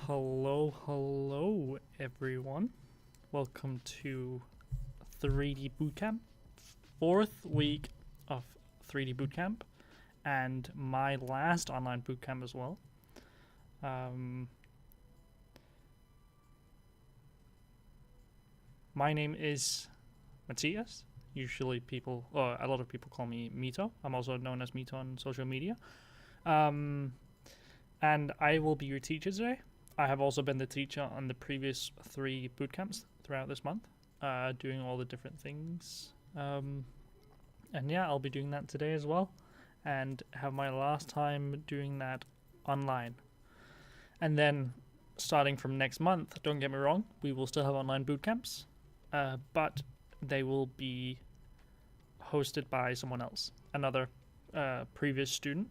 Hello, everyone. Welcome to 3D Bootcamp, fourth week of 3D Bootcamp, and my last online bootcamp as well. My name is Matthias. Usually a lot of people call me Mito. I'm also known as Mito on social media. And I will be your teacher today. I have also been the teacher on the previous 3 bootcamps throughout this month, doing all the different things. And yeah, I'll be doing that today as well, and have my last time doing that online. And then starting from next month, don't get me wrong, we will still have online bootcamps, but they will be hosted by someone else, another previous student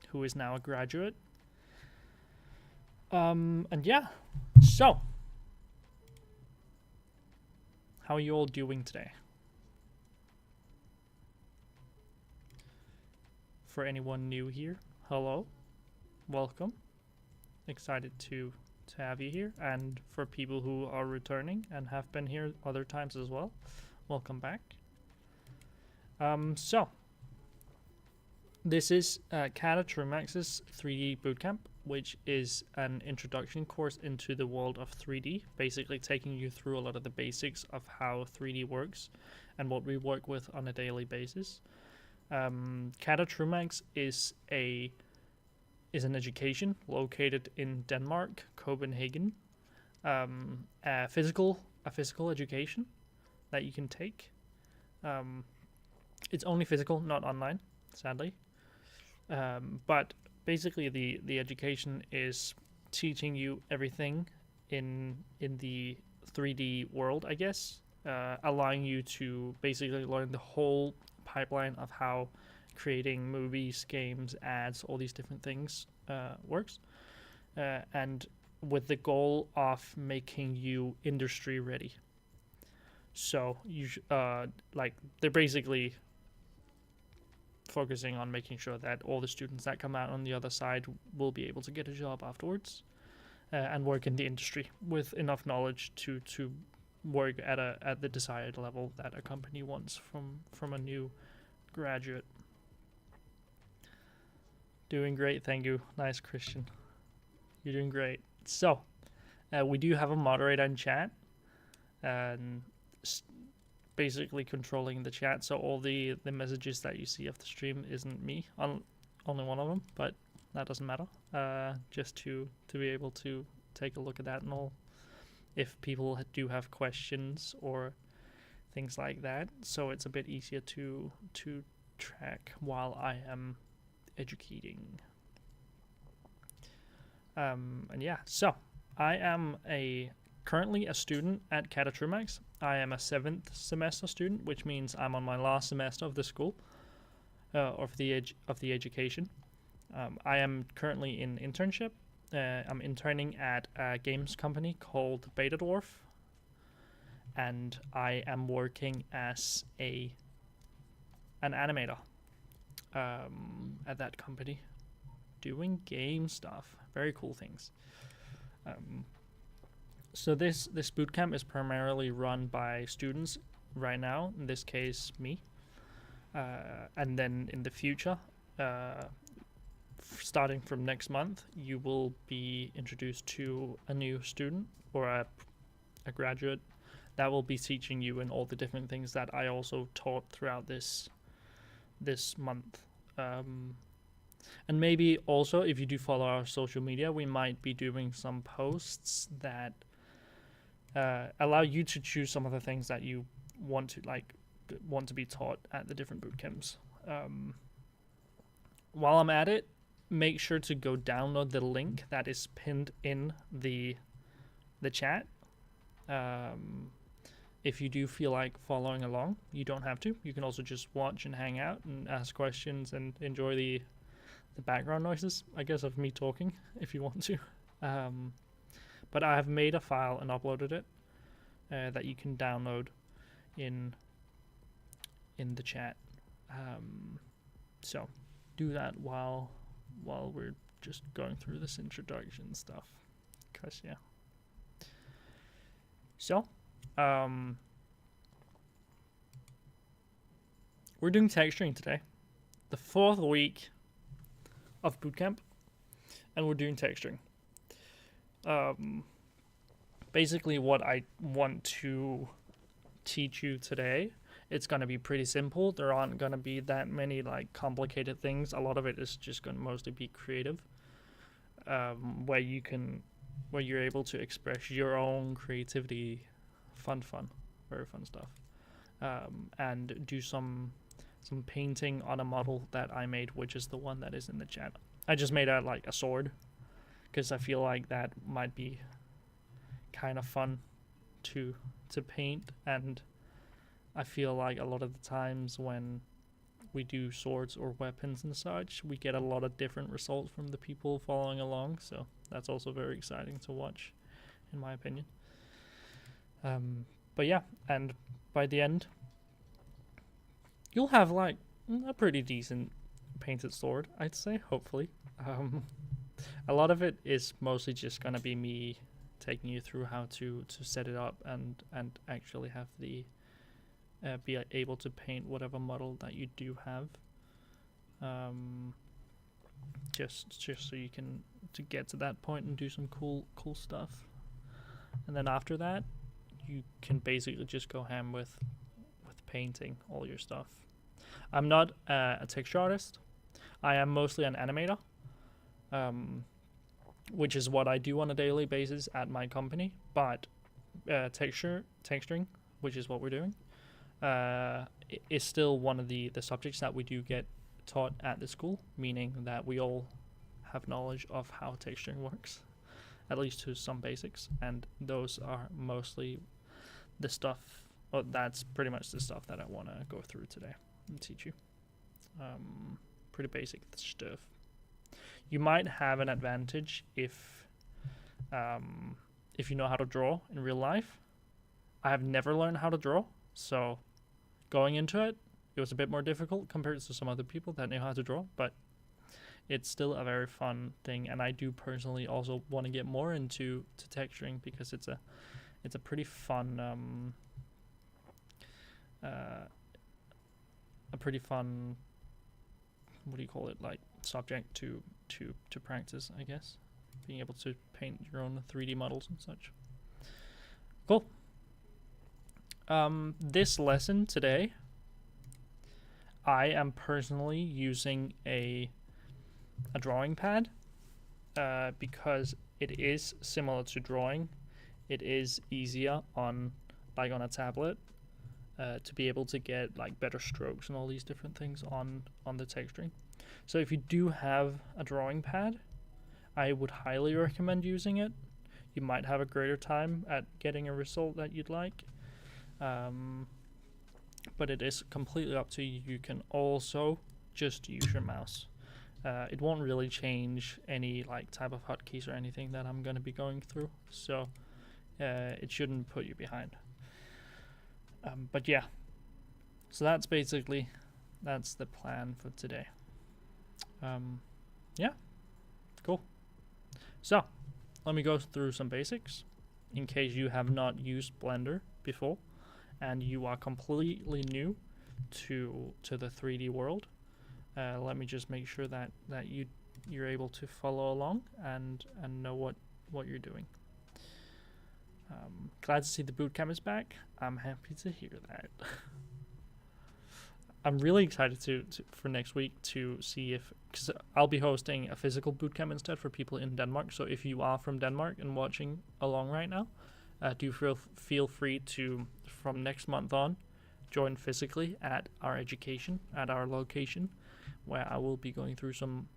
who is now a graduate. And yeah, so how are you all doing today? For anyone new here, hello, welcome. Excited to have you here, and for people who are returning and have been here other times as well, welcome back. So this is CADA Trumax's 3D Bootcamp, which is an introduction course into the world of 3D, basically taking you through a lot of the basics of how 3D works and what we work with on a daily basis. CADA Trumax is an education located in Denmark, Copenhagen, a physical education that you can take. It's only physical, not online, sadly. But basically the education is teaching you everything in the 3D world, I guess, allowing you to basically learn the whole pipeline of how creating movies, games, ads, all these different things works, and with the goal of making you industry ready. So they're basically focusing on making sure that all the students that come out on the other side will be able to get a job afterwards, and work in the industry with enough knowledge to work at the desired level that a company wants from a new graduate. Doing great, thank you. Nice, Christian. You're doing great. So we do have a moderator in chat, and basically controlling the chat, so all the messages that you see of the stream isn't me, only one of them, but that doesn't matter, just to be able to take a look at that and all, if people do have questions or things like that, so it's a bit easier to track while I am educating. And yeah, so I am currently a student at CADA Trumax. I am a 7th semester student, which means I'm on my last semester of the school, of the education. I am currently in internship. I'm interning at a games company called Beta Dwarf, and I am working as an animator at that company, doing game stuff, very cool things. So this bootcamp is primarily run by students right now, in this case me, and then in the future, starting from next month, you will be introduced to a new student or a graduate that will be teaching you in all the different things that I also taught throughout this month. And maybe also, if you do follow our social media, we might be doing some posts that allow you to choose some of the things that you want to be taught at the different boot camps. While I'm at it, make sure to go download the link that is pinned in the chat. If you do feel like following along, you don't have to. You can also just watch and hang out and ask questions and enjoy the background noises, I guess, of me talking if you want to. But I have made a file and uploaded it that you can download in the chat. So do that while we're just going through this introduction stuff. because yeah. So, we're doing texturing today, the 4th week of bootcamp, and we're doing texturing. Basically, what I want to teach you today, it's going to be pretty simple. There aren't going to be that many like complicated things. A lot of it is just going to mostly be creative, where you're able to express your own creativity, very fun stuff, and do some painting on a model that I made, which is the one that is in the chat. I just made a sword because I feel like that might be kind of fun to paint, and I feel like a lot of the times when we do swords or weapons and such, we get a lot of different results from the people following along, so that's also very exciting to watch, in my opinion. But yeah, and by the end, you'll have like a pretty decent painted sword, I'd say, hopefully. A lot of it is mostly just gonna be me taking you through how to set it up and actually have the be able to paint whatever model that you do have, just so you can to get to that point and do some cool stuff. And then after that, you can basically just go ham with painting all your stuff. I'm not a texture artist. I am mostly an animator, which is what I do on a daily basis at my company. But texturing, which is what we're doing, is still one of the subjects that we do get taught at the school, meaning that we all have knowledge of how texturing works, at least to some basics, and those are mostly the stuff, or that's pretty much the stuff that I want to go through today and teach you. Pretty basic stuff. You might have an advantage if you know how to draw in real life. I have never learned how to draw, so going into it was a bit more difficult compared to some other people that know how to draw, but it's still a very fun thing, and I do personally also want to get more into texturing because it's a pretty fun what do you call it, like subject to practice, I guess, being able to paint your own 3D models and such. Cool. This lesson today, I am personally using a drawing pad because it is similar to drawing. It is easier on a tablet to be able to get like better strokes and all these different things on the texturing. So if you do have a drawing pad, I would highly recommend using it. You might have a greater time at getting a result that you'd like. But it is completely up to you. You can also just use your mouse. It won't really change any like type of hotkeys or anything that I'm going to be going through, so it shouldn't put you behind. But yeah, so that's the plan for today. Yeah, cool. So let me go through some basics in case you have not used Blender before and you are completely new to the 3D world. Let me just make sure that you're able to follow along and know what you're doing. Glad to see the bootcamp is back. I'm happy to hear that. I'm really excited to for next week to see because I'll be hosting a physical bootcamp instead for people in Denmark. So if you are from Denmark and watching along right now, do feel free to, from next month on, join physically at our location, where I will be going through some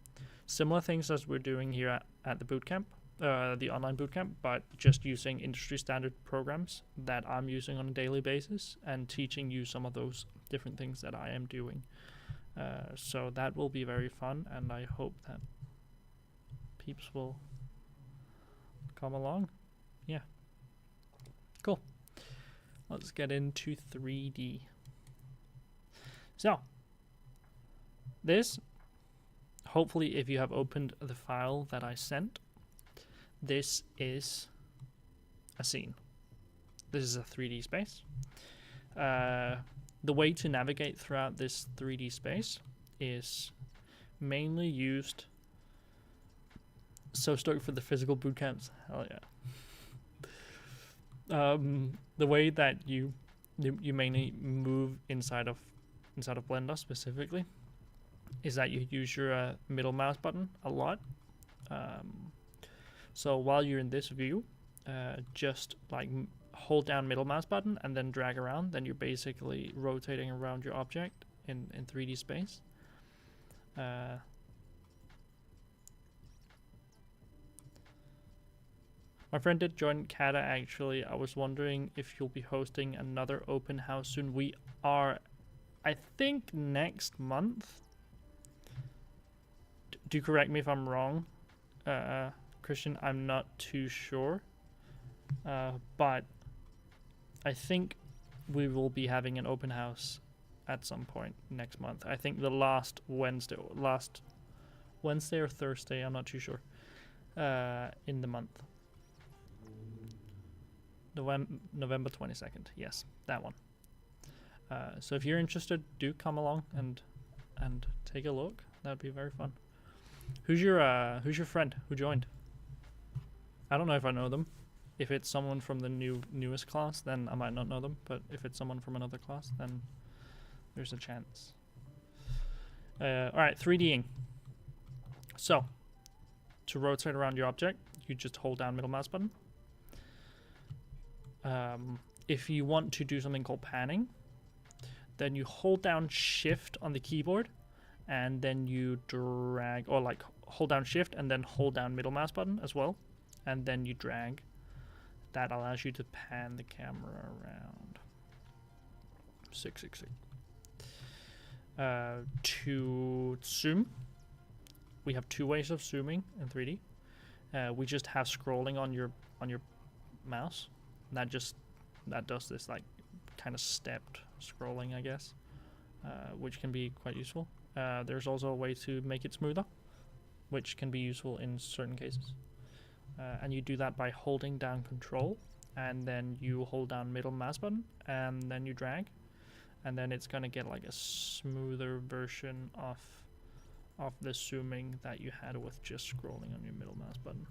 similar things as we're doing here at the bootcamp, the online bootcamp, but just using industry standard programs that I'm using on a daily basis and teaching you some of those different things that I am doing. So that will be very fun, and I hope that peeps will come along. Yeah. Cool. Let's get into 3D. So, this, hopefully if you have opened the file that I sent, this is a scene. This is a 3D space. The way to navigate throughout this 3D space is mainly used. So stoked for the physical boot camps. Hell yeah. The way that you mainly move inside of Blender specifically is that you use your middle mouse button a lot. So while you're in this view, just like hold down middle mouse button and then drag around, then you're basically rotating around your object in 3D space. My friend did join CADA actually. I was wondering if you'll be hosting another open house soon. We are, I think, next month. Do correct me if I'm wrong, Christian. I'm not too sure, but I think we will be having an open house at some point next month. I think the last Wednesday or Thursday, I'm not too sure, in the month. November 22nd. Yes, that one. So if you're interested, do come along and take a look. That'd be very fun. Who's your friend who joined? I don't know if I know them. If it's someone from the newest class, then I might not know them. But if it's someone from another class, then there's a chance. All right, 3Ding. So to rotate around your object, you just hold down middle mouse button. If you want to do something called panning, then you hold down Shift on the keyboard, and then you drag, or like hold down Shift and then hold down middle mouse button as well, and then you drag. That allows you to pan the camera around. 666. To zoom, we have two ways of zooming in 3D. We just have scrolling on your mouse. That does this like kind of stepped scrolling, I guess, which can be quite useful. There's also a way to make it smoother, which can be useful in certain cases. And you do that by holding down Control, and then you hold down middle mouse button, and then you drag, and then it's gonna get like a smoother version of the zooming that you had with just scrolling on your middle mouse button.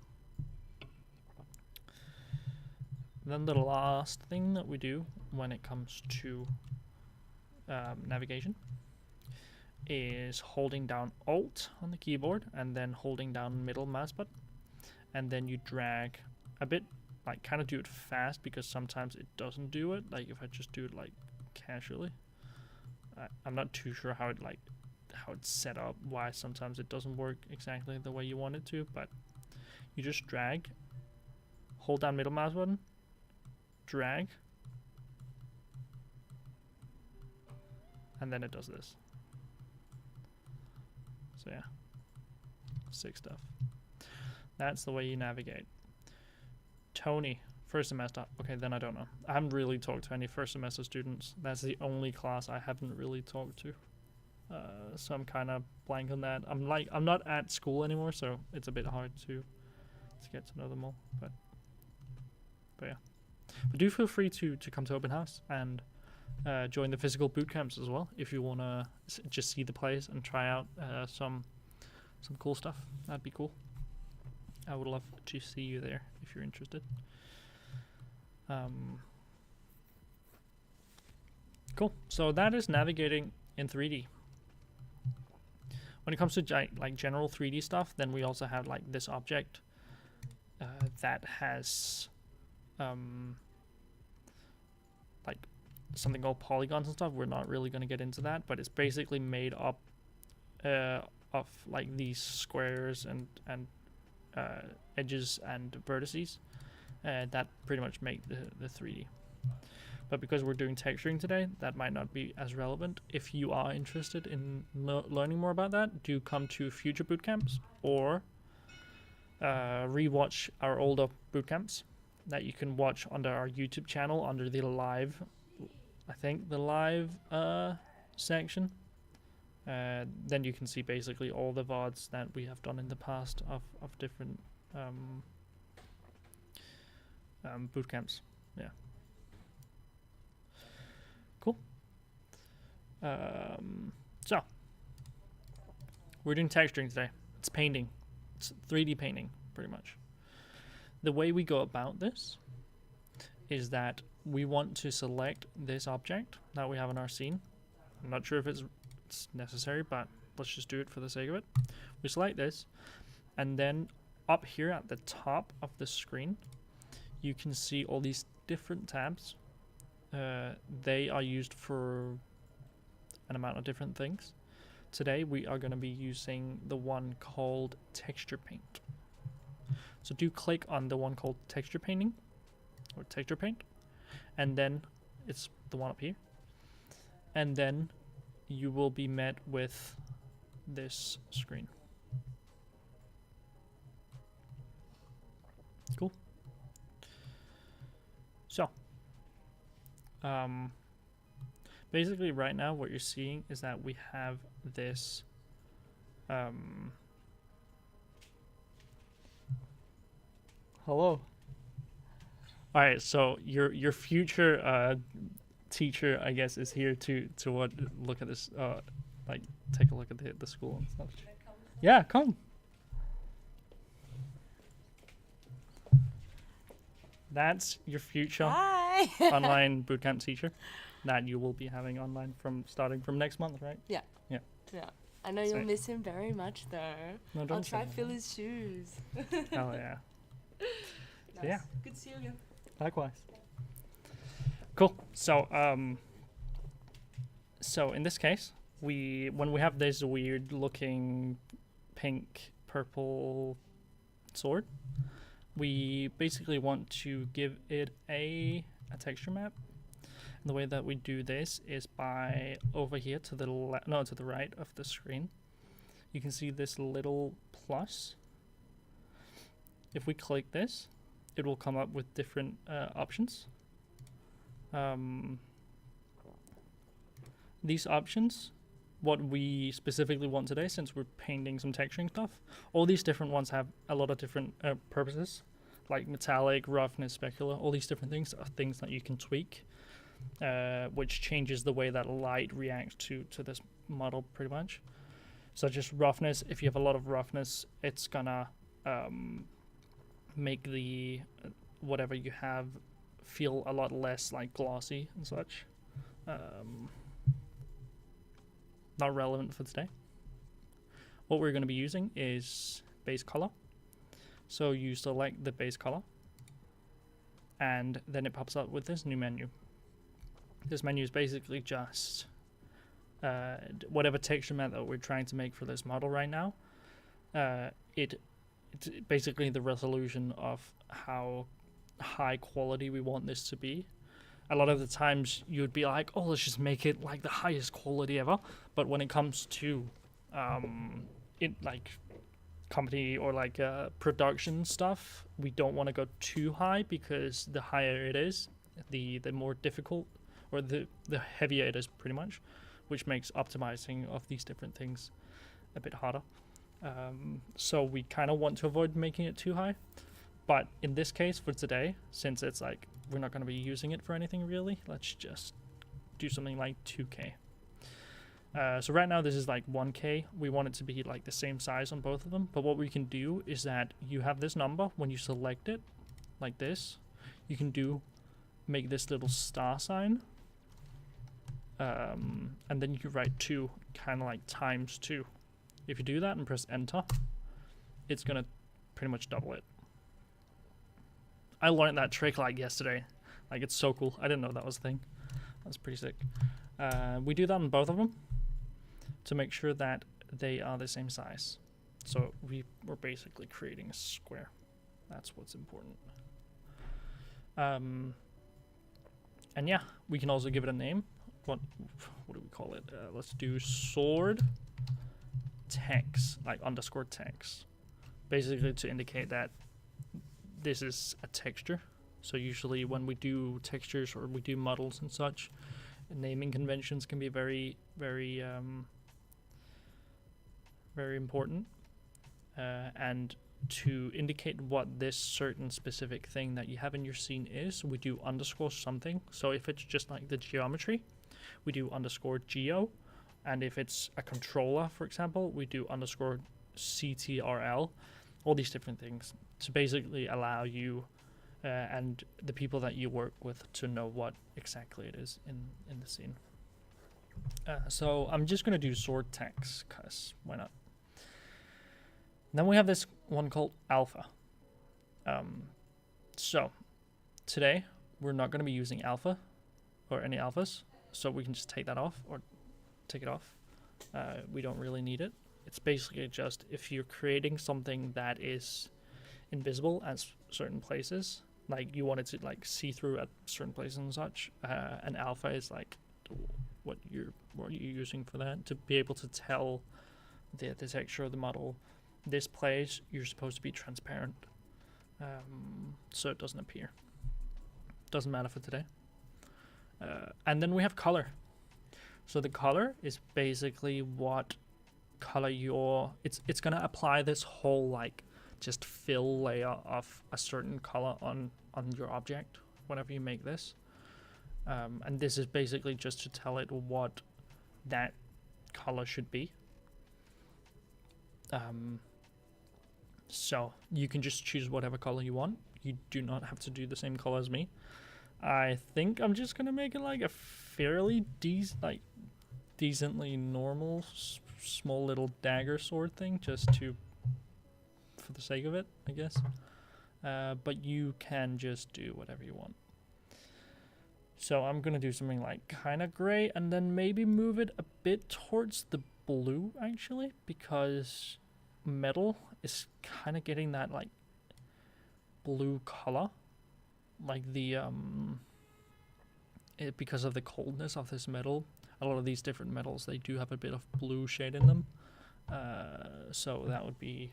Then the last thing that we do when it comes to navigation is holding down Alt on the keyboard and then holding down middle mouse button, and then you drag a bit, like kind of do it fast, because sometimes it doesn't do it. Like if I just do it like casually, I'm not too sure how it's set up, why sometimes it doesn't work exactly the way you want it to, but you just drag, hold down middle mouse button, drag, and then it does this. So yeah, sick stuff. That's the way you navigate. Tony, first semester. Okay, then I don't know. I haven't really talked to any first semester students. That's the only class I haven't really talked to. So I'm kind of blank on that. I'm not at school anymore, so it's a bit hard to get to know them all. But yeah. But do feel free to come to open house and join the physical boot camps as well if you want to just see the place and try out some cool stuff. That'd be cool. I would love to see you there if you're interested. Cool. So that is navigating in 3D. When it comes to like general 3D stuff, then we also have like this object that has like something called polygons and stuff. We're not really going to get into that, but it's basically made up of like these squares and edges and vertices that pretty much make the 3D. But because we're doing texturing today, that might not be as relevant. If you are interested in learning more about that, do come to future bootcamps or rewatch our older bootcamps that you can watch under our YouTube channel under the live, I think the live section. Then you can see basically all the VODs that we have done in the past of different bootcamps. Yeah. Cool. So we're doing texturing today. It's painting. It's 3D painting, pretty much. The way we go about this is that we want to select this object that we have in our scene. I'm not sure if it's necessary, but let's just do it for the sake of it. We select this, and then up here at the top of the screen, you can see all these different tabs. They are used for an amount of different things. Today we are going to be using the one called texture paint. So do click on the one called texture painting or texture paint, and then it's the one up here, and then you will be met with this screen. Cool. So basically right now what you're seeing is that we have this hello. All right, so your future teacher, I guess, is here to look at this, like take a look at the school and stuff. Yeah, come. That's your future online bootcamp teacher that you will be having online starting from next month, right? Yeah. Yeah. Yeah. I know you'll miss him very much, though. No, I'll try to fill his shoes. Oh yeah. Nice. Yeah. Good to see you again. Likewise. Cool. So so in this case, when we have this weird looking pink purple sword, we basically want to give it a texture map. And the way that we do this is by over here to the to the right of the screen. You can see this little plus. If we click this, it will come up with different options. These options, what we specifically want today, since we're painting some texturing stuff, all these different ones have a lot of different purposes, like metallic, roughness, specular. All these different things are things that you can tweak, which changes the way that light reacts to this model pretty much. So just roughness, if you have a lot of roughness, it's gonna make the whatever you have feel a lot less like glossy and such. Not relevant for today. What we're going to be using is base color. So you select the base color, and then it pops up with this new menu. This menu is basically just whatever texture map that we're trying to make for this model right now. It's basically the resolution of how high quality we want this to be. A lot of the times you'd be like, oh, let's just make it like the highest quality ever. But when it comes to company or like production stuff, we don't want to go too high, because the higher it is, the more difficult, or the heavier it is pretty much, which makes optimizing of these different things a bit harder. So we kind of want to avoid making it too high. But in this case for today, since it's like we're not going to be using it for anything really, let's just do something like 2K. So right now this is like 1K. We want it to be like the same size on both of them. But what we can do is that you have this number. When you select it like this, you can make this little star sign. And then you can write 2, kind of like times 2. If you do that and press enter, it's going to pretty much double it. I learned that trick like yesterday. Like, it's so cool. I didn't know that was a thing. That's pretty sick. We do that on both of them to make sure that they are the same size. So we're basically creating a square. That's what's important. And yeah, we can also give it a name. What do we call it? Let's do sword text, like underscore text. Basically to indicate that this is a texture. So usually when we do textures or we do models and such, naming conventions can be very, very, very important. And to indicate what this certain specific thing that you have in your scene is, we do underscore something. So if it's just like the geometry, we do underscore geo. And if it's a controller, for example, we do underscore CTRL, all these different things to basically allow you and the people that you work with to know what exactly it is in the scene. So I'm just going to do sword text, because why not? Then we have this one called alpha. So today we're not going to be using alpha or any alphas, so we can just take that off or take it off. We don't really need it. It's basically just if you're creating something that is invisible at certain places, like you want it to like see through at certain places and such, an alpha is like what you're using for that, to be able to tell the texture of the model. This place you're supposed to be transparent, so it doesn't appear. Doesn't matter for today. And then we have color. So the color is basically what color it's gonna apply this whole like just fill layer of a certain color on your object whenever you make this. And this is basically just to tell it what that color should be. So you can just choose whatever color you want. You do not have to do the same color as me. I think I'm just gonna make it like a fairly decently normal small little dagger sword thing, just for the sake of it, I guess. But you can just do whatever you want. So I'm gonna do something like kind of gray, and then maybe move it a bit towards the blue actually, because metal is kind of getting that like blue color, like the because of the coldness of this metal. A lot of these different metals, they do have a bit of blue shade in them, so that would be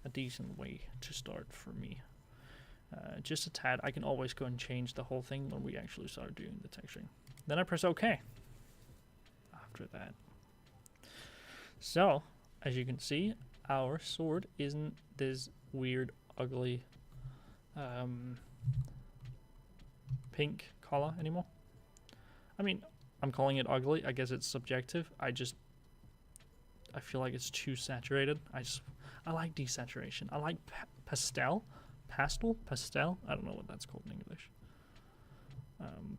a decent way to start for me. Just a tad. I can always go and change the whole thing when we actually start doing the texturing. Then I press OK after that. So as you can see, our sword isn't this weird ugly pink color anymore. I mean, I'm calling it ugly. I guess it's subjective. I feel like it's too saturated. I like desaturation. I like pastel. I don't know what that's called in English.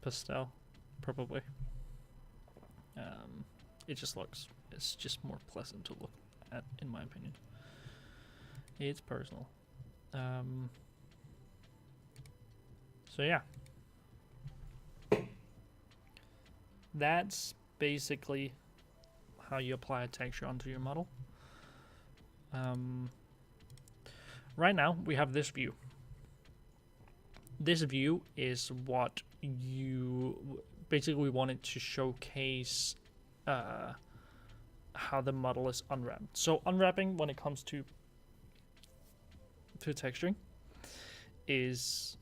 Pastel, probably. It's just more pleasant to look at, in my opinion. It's personal. So yeah. That's basically how you apply a texture onto your model. Right now we have this view. This view is what we wanted to showcase how the model is unwrapped. So unwrapping, when it comes to texturing, is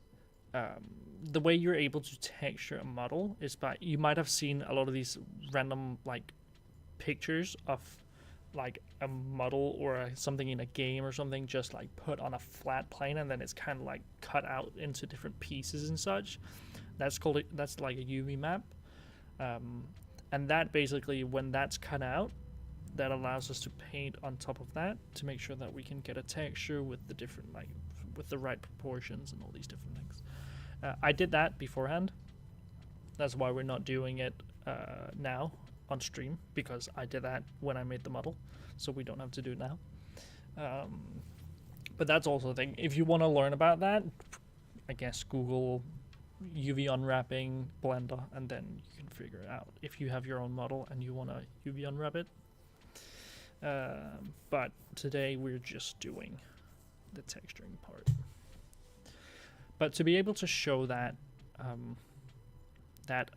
the way you're able to texture a model is by, you might have seen a lot of these random like pictures of like a model or something in a game or something just like put on a flat plane, and then it's kind of like cut out into different pieces and such. That's like a UV map, and that basically, when that's cut out, that allows us to paint on top of that to make sure that we can get a texture with the different with the right proportions and all these different things. I did that beforehand. That's why we're not doing it now on stream, because I did that when I made the model, so we don't have to do it now. But that's also a thing. If you want to learn about that, I guess Google UV unwrapping Blender, and then you can figure it out if you have your own model and you want to UV unwrap it. But today we're just doing the texturing part. But to be able to show that that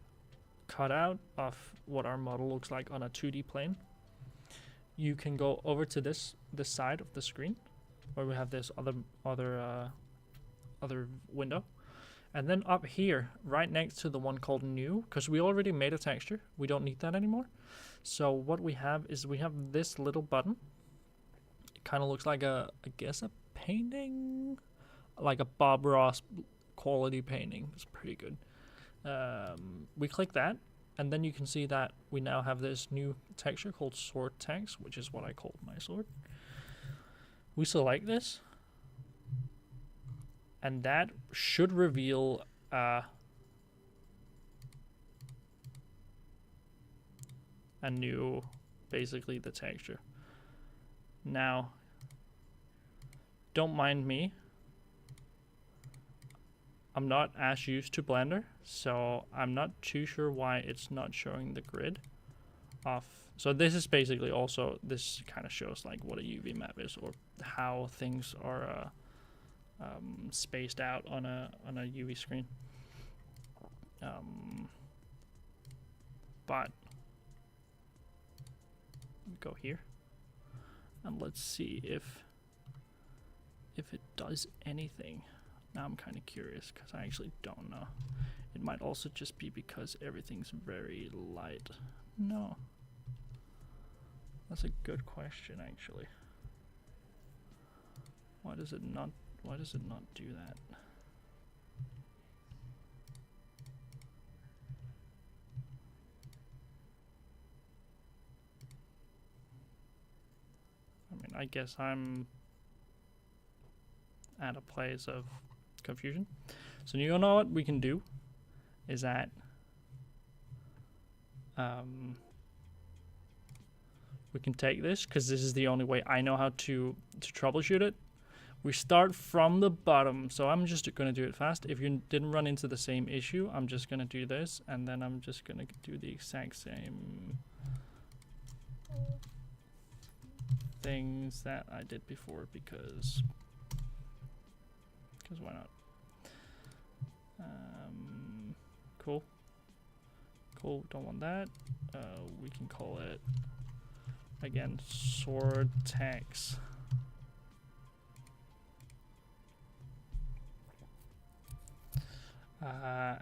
cutout of what our model looks like on a 2D plane, you can go over to this side of the screen where we have this other window, and then up here right next to the one called new, because we already made a texture, we don't need that anymore. So what we have is we have this little button. It kind of looks like I guess a painting, like a Bob Ross quality painting. It's pretty good. We click that, and then you can see that we now have this new texture called sword text, which is what I called my sword. We select this, and that should reveal a new, basically the texture. Now, don't mind me. I'm not as used to Blender, so I'm not too sure why it's not showing the grid off. So this is basically also, this kind of shows like what a UV map is, or how things are spaced out on a UV screen. But go here, and let's see if it does anything. Now I'm kind of curious because I actually don't know. It might also just be because everything's very light. No. That's a good question, actually. Why does it not do that? I mean, I guess I'm at a place of confusion. So you know what we can do is that we can take this, because this is the only way I know how to troubleshoot it. We start from the bottom, so I'm just going to do it fast. If you didn't run into the same issue, I'm just going to do this, and then I'm just going to do the exact same things that I did before, because why not? Cool. Don't want that. We can call it again sword text.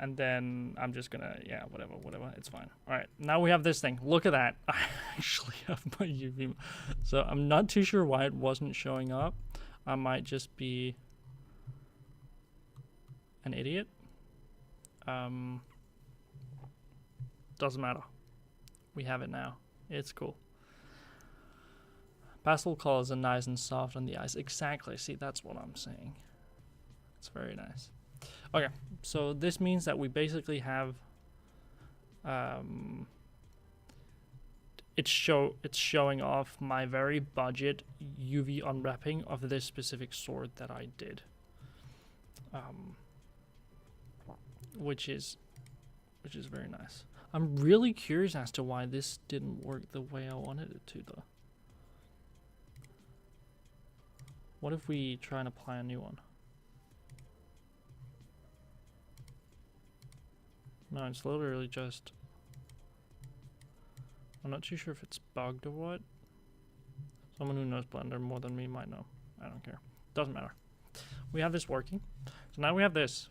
And then I'm just gonna, yeah, whatever, it's fine. All right, now we have this thing. Look at that. I actually have my UV. So I'm not too sure why it wasn't showing up. I might just be an idiot. Doesn't matter. We have it now. It's cool. Pastel colors are nice and soft on the eyes. Exactly. See, that's what I'm saying. It's very nice. Okay, so this means that we basically have it's showing off my very budget UV unwrapping of this specific sword that I did, which is very nice. I'm really curious as to why this didn't work the way I wanted it to, though. What if we try and apply a new one? No, it's literally just... I'm not too sure if it's bugged or what. Someone who knows Blender more than me might know. I don't care. Doesn't matter. We have this working. So now we have this.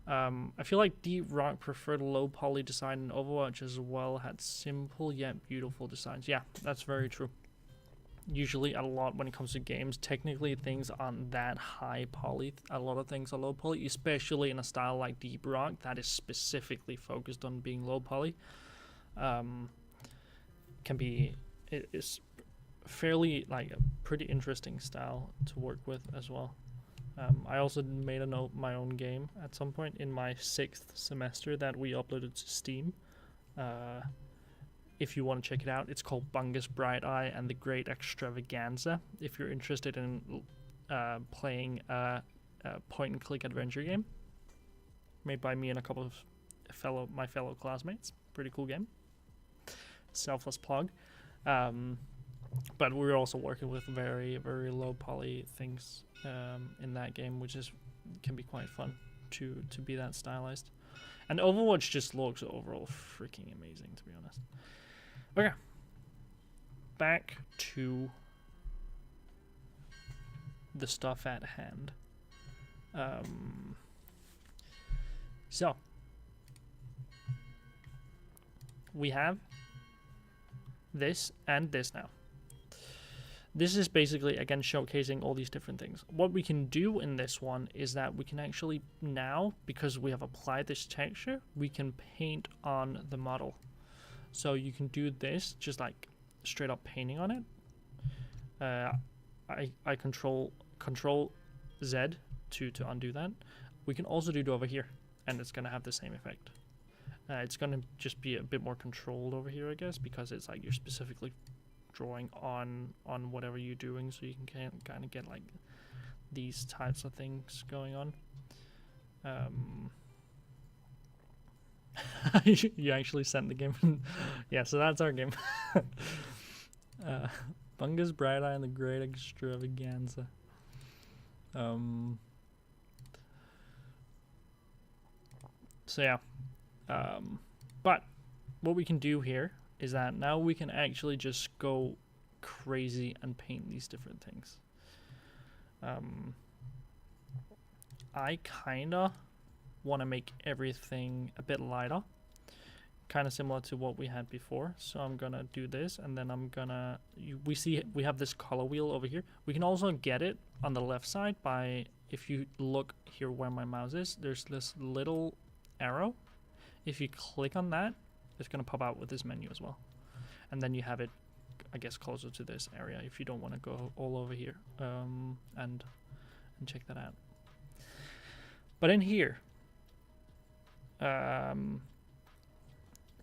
I feel like Deep Rock preferred low poly design in Overwatch as well. Had simple yet beautiful designs. Yeah, that's very true. Usually a lot when it comes to games, technically things aren't that high poly. A lot of things are low poly, especially in a style like Deep Rock that is specifically focused on being low poly. It is fairly like a pretty interesting style to work with as well. I also made my own game at some point in my 6th semester that we uploaded to Steam. If you want to check it out, it's called Bungus Bright Eye and the Great Extravaganza. If you're interested in playing a point-and-click adventure game made by me and a couple of my fellow classmates. Pretty cool game. Selfless plug. But we're also working with very, very low poly things in that game, which can be quite fun to be that stylized. And Overwatch just looks overall freaking amazing, to be honest. Okay. Back to the stuff at hand. So we have this and this now. this is basically, again, showcasing all these different things. What we can do in this one is that we can actually now, because we have applied this texture, we can paint on the model. So you can do this, just like straight up painting on it. I control Z to undo that. We can also do it over here, and it's gonna have the same effect. It's gonna just be a bit more controlled over here, I guess, because it's like you're specifically drawing on whatever you're doing, so you can kind of get like these types of things going on. You actually sent the game. Yeah, so that's our game. Bunga's Bright Eye and the Great Extravaganza. So yeah, but what we can do here is that now we can actually just go crazy and paint these different things. I kinda want to make everything a bit lighter, kind of similar to what we had before. So I'm gonna do this, and then I'm gonna, we have this color wheel over here. We can also get it on the left side by, if you look here where my mouse is, there's this little arrow. If you click on that, it's gonna pop out with this menu as well, and then you have it, I guess, closer to this area if you don't want to go all over here, and check that out. But in here,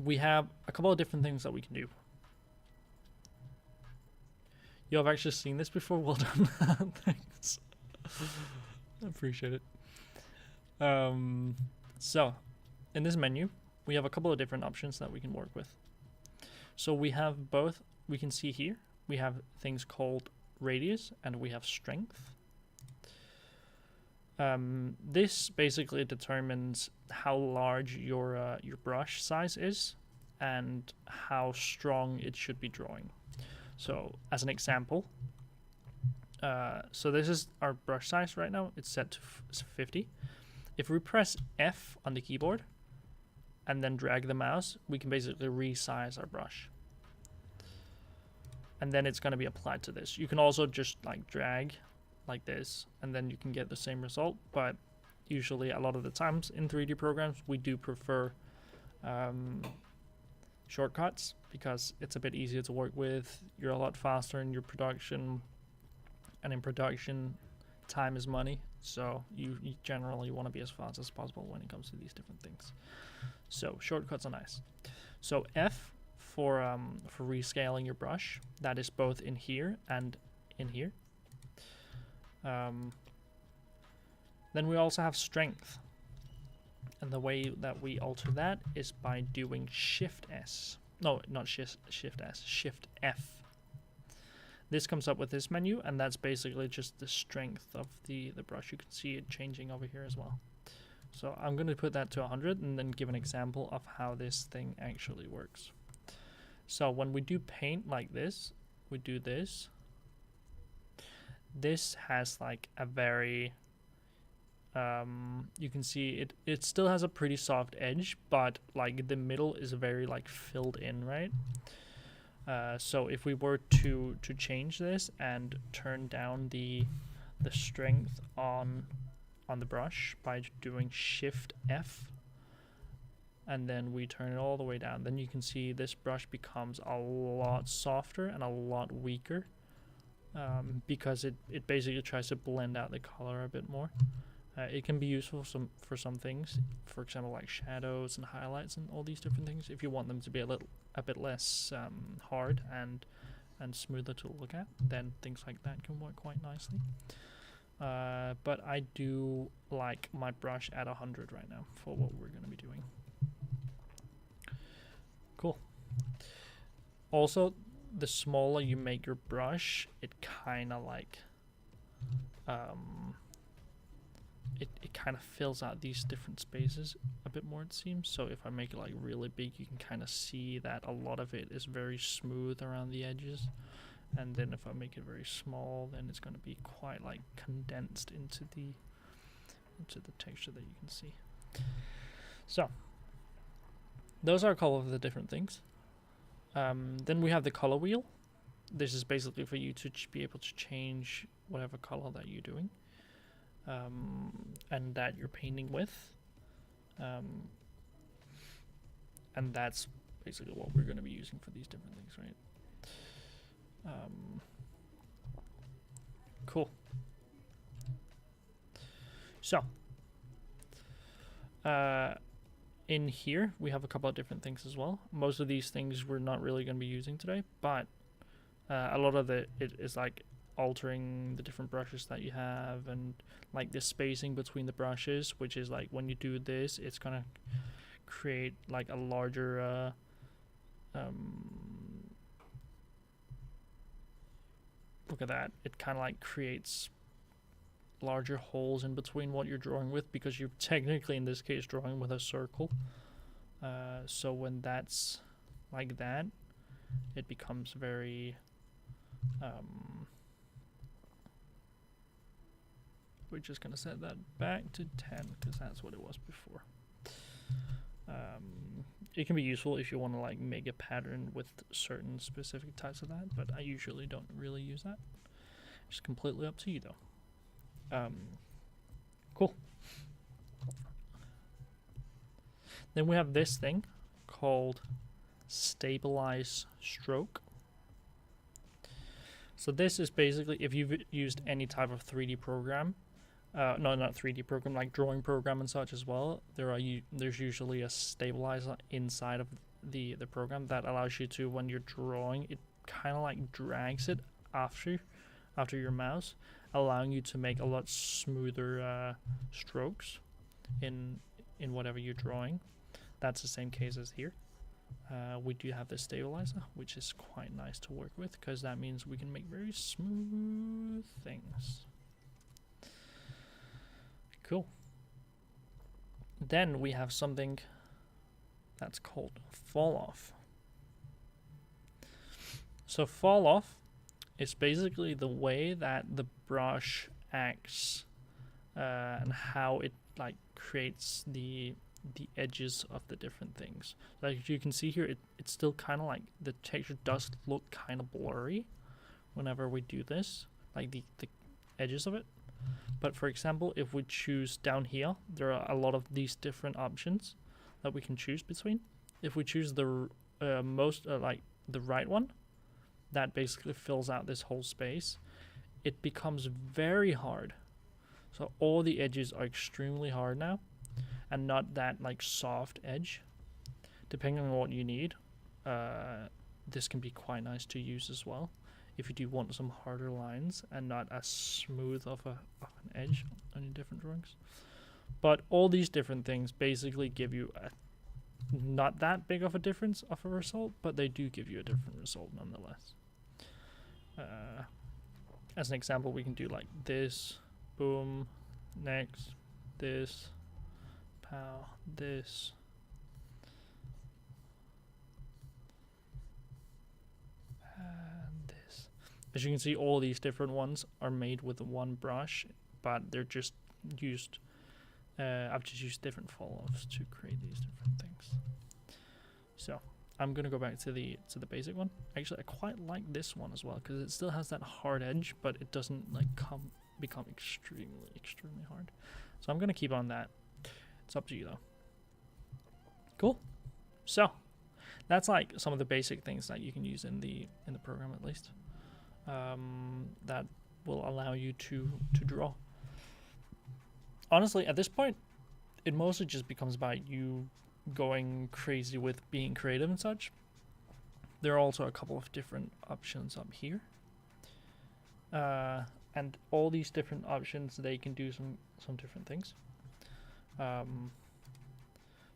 we have a couple of different things that we can do. Yo, I've actually seen this before. Well done. Thanks. I appreciate it. So, in this menu, we have a couple of different options that we can work with. So we have both, we can see here, we have things called radius and we have strength. This basically determines how large your brush size is and how strong it should be drawing. So as an example, so this is our brush size right now. It's set to 50. If we press F on the keyboard and then drag the mouse, we can basically resize our brush. And then it's going to be applied to this. You can also just like drag like this, and then you can get the same result. But usually a lot of the times in 3D programs, we do prefer shortcuts because it's a bit easier to work with. You're a lot faster in your production, and in production, time is money. So you generally want to be as fast as possible when it comes to these different things. So shortcuts are nice. So F for rescaling your brush. That is both in here and in here. Then we also have strength. And the way that we alter that is by doing Shift S. No, not Shift S, Shift F. This comes up with this menu, and that's basically just the strength of the brush. You can see it changing over here as well. So I'm going to put that to 100 and then give an example of how this thing actually works. So when we do paint like this, we do this. This has like a very, you can see it still has a pretty soft edge, but like the middle is very like filled in, right? So if we were to change this and turn down the strength on the brush by doing Shift F, and then we turn it all the way down, then you can see this brush becomes a lot softer and a lot weaker, because it basically tries to blend out the color a bit more. It can be useful for some things, for example like shadows and highlights and all these different things, if you want them to be a bit less hard and smoother to look at. Then things like that can work quite nicely. But I do like my brush at 100 right now for what we're going to be doing. Cool. Also, the smaller you make your brush, it kind of like it kind of fills out these different spaces a bit more, it seems. So if I make it like really big, you can kind of see that a lot of it is very smooth around the edges. And then if I make it very small, then it's going to be quite like condensed into the texture that you can see. So those are a couple of the different things. Then we have the color wheel. this is basically for you to be able to change whatever color that you're doing, and that you're painting with, and that's basically what we're going to be using for these different things, right? Cool. So in here we have a couple of different things as well. Most of these things we're not really going to be using today, but a lot of it is like altering the different brushes that you have, and like the spacing between the brushes, which is like when you do this, it's gonna create like a larger look at that, it kind of like creates larger holes in between what you're drawing with, because you're technically in this case drawing with a circle. So when that's like that, it becomes very we're just gonna set that back to 10 because that's what it was before. It can be useful if you want to like make a pattern with certain specific types of that, but I usually don't really use that. It's completely up to you though. Cool. Then we have this thing called stabilize stroke. So this is basically if you've used any type of 3D program, no, not 3D program, like drawing program and such as well, there's usually a stabilizer inside of the program that allows you to, when you're drawing, it kind of like drags it after your mouse, allowing you to make a lot smoother strokes in whatever you're drawing. That's the same case as here. We do have this stabilizer, which is quite nice to work with because that means we can make very smooth things. Cool. Then we have something that's called fall off. So fall off is basically the way that the brush acts and how it like creates the edges of the different things. Like you can see here, it's still kind of like the texture does look kind of blurry whenever we do this, like the edges of it. But for example, if we choose down here, there are a lot of these different options that we can choose between. If we choose the like the right one, that basically fills out this whole space. It becomes very hard. So all the edges are extremely hard now, and not that like soft edge. Depending on what you need, this can be quite nice to use as well. If you do want some harder lines and not as smooth of an edge on your different drawings. But all these different things basically give you not that big of a difference of a result, but they do give you a different result nonetheless. As an example, we can do like this, boom, next, this, pow, this. And this. As you can see, all these different ones are made with one brush, but they're just used, I've just used different fall-offs to create these different things. So I'm gonna go back to the basic one. Actually, I quite like this one as well because it still has that hard edge, but it doesn't like become extremely hard. So I'm gonna keep on that. It's up to you though. Cool. So that's like some of the basic things that you can use in the program, at least, that will allow you to draw. Honestly, at this point, it mostly just becomes about you going crazy with being creative and such. There are also a couple of different options up here, and all these different options, they can do some different things.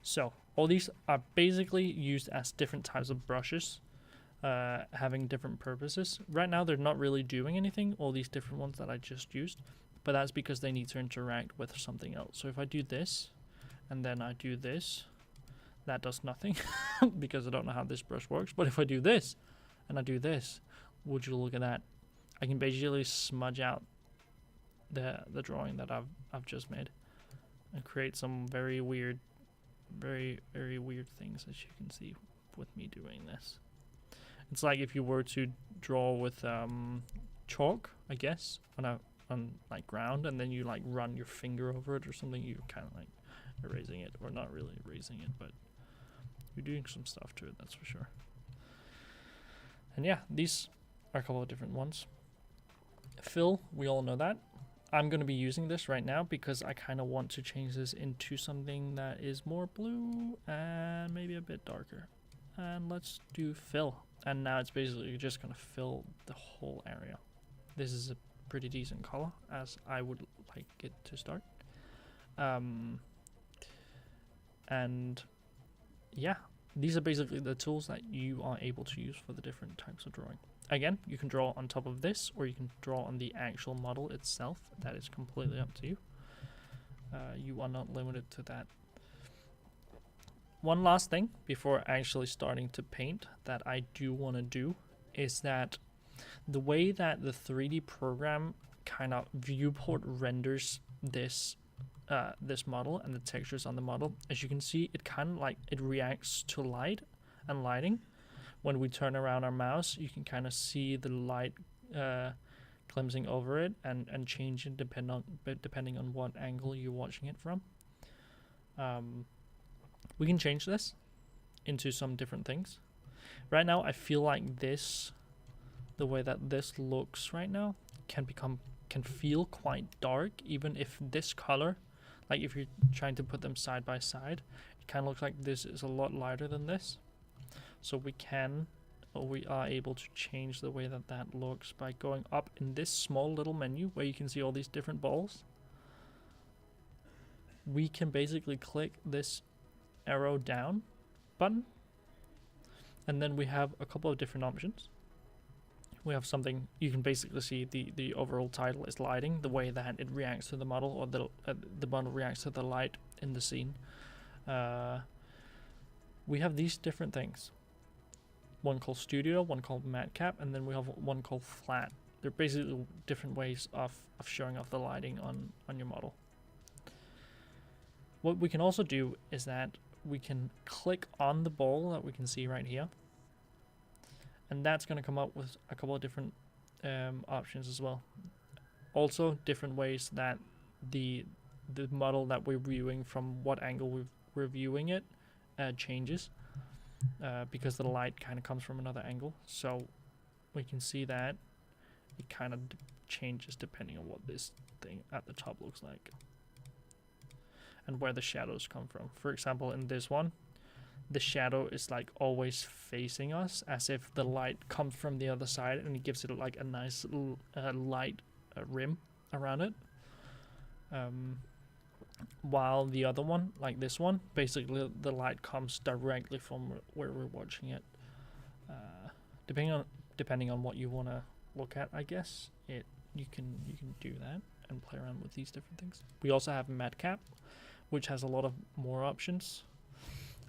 So all these are basically used as different types of brushes, having different purposes. Right now they're not really doing anything, all these different ones that I just used, but that's because they need to interact with something else. So if I do this and then I do this, that does nothing because I don't know how this brush works. But if I do this and I do this, would you look at that, I can basically smudge out the drawing that I've just made and create some very weird, very weird things, as you can see with me doing this. It's like if you were to draw with chalk, I guess, on like ground, and then you like run your finger over it or something. You're kind of like erasing it, or not really erasing it, but you're doing some stuff to it. That's for sure. And yeah, these are a couple of different ones. Fill, we all know that. I'm going to be using this right now because I kind of want to change this into something that is more blue and maybe a bit darker. And let's do fill. And now it's basically just going to fill the whole area. This is a pretty decent color, as I would like it to start. And yeah, these are basically the tools that you are able to use for the different types of drawing. Again, you can draw on top of this, or you can draw on the actual model itself. That is completely up to you. You are not limited to that. One last thing before actually starting to paint that I do want to do is that the way that the 3D program kind of viewport renders this this model and the textures on the model, as you can see, it kind of like it reacts to light and lighting. When we turn around our mouse, you can kind of see the light glimpsing over it and change it depending on what angle you're watching it from. We can change this into some different things. Right now, I feel like this, the way that this looks right now, can feel quite dark, even if this color, like if you're trying to put them side by side, it kind of looks like this is a lot lighter than this. So we are able to change the way that that looks by going up in this small little menu where you can see all these different balls. We can basically click this arrow down button, and then we have a couple of different options. We have something, you can basically see the overall title is lighting, the way that it reacts to the model, or the model reacts to the light in the scene. We have these different things. One called Studio, one called Madcap, and then we have one called Flat. They're basically different ways of showing off the lighting on your model. What we can also do is that we can click on the ball that we can see right here, and that's going to come up with a couple of different options as well. Also, different ways that the model that we're viewing, from what angle we're viewing it, changes. Because the light kind of comes from another angle, so we can see that it kind of changes depending on what this thing at the top looks like and where the shadows come from. For example, in this one, the shadow is like always facing us, as if the light comes from the other side, and it gives it like a nice light rim around it. While the other one, like this one, basically the light comes directly from where we're watching it. Depending on what you want to look at, I guess you can do that and play around with these different things. We also have Madcap, which has a lot of more options.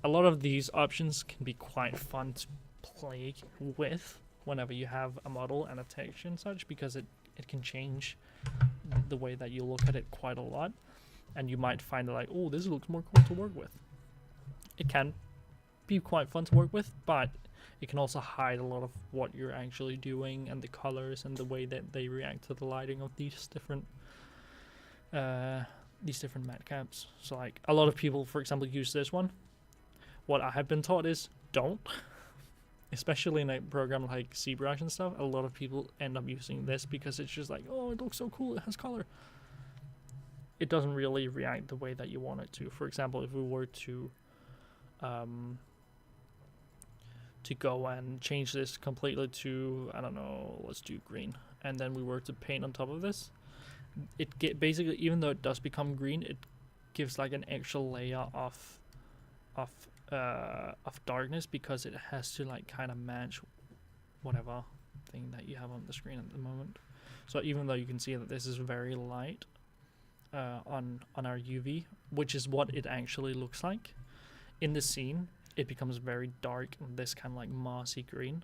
A lot of these options can be quite fun to play with whenever you have a model and a texture and such, because it can change the way that you look at it quite a lot. And you might find it like, oh, this looks more cool to work with. It can be quite fun to work with, but it can also hide a lot of what you're actually doing and the colors and the way that they react to the lighting of these different madcaps. So like a lot of people, for example, use this one. What I have been taught is don't. Especially in a program like ZBrush and stuff, a lot of people end up using this because it's just like, oh, it looks so cool, it has color. It doesn't really react the way that you want it to. For example, if we were to go and change this completely to, I don't know, let's do green, and then we were to paint on top of this, it basically, even though it does become green, it gives like an extra layer of darkness, because it has to like kind of match whatever thing that you have on the screen at the moment. So even though you can see that this is very light on our UV, which is what it actually looks like in the scene, it becomes very dark and this kind of like mossy green.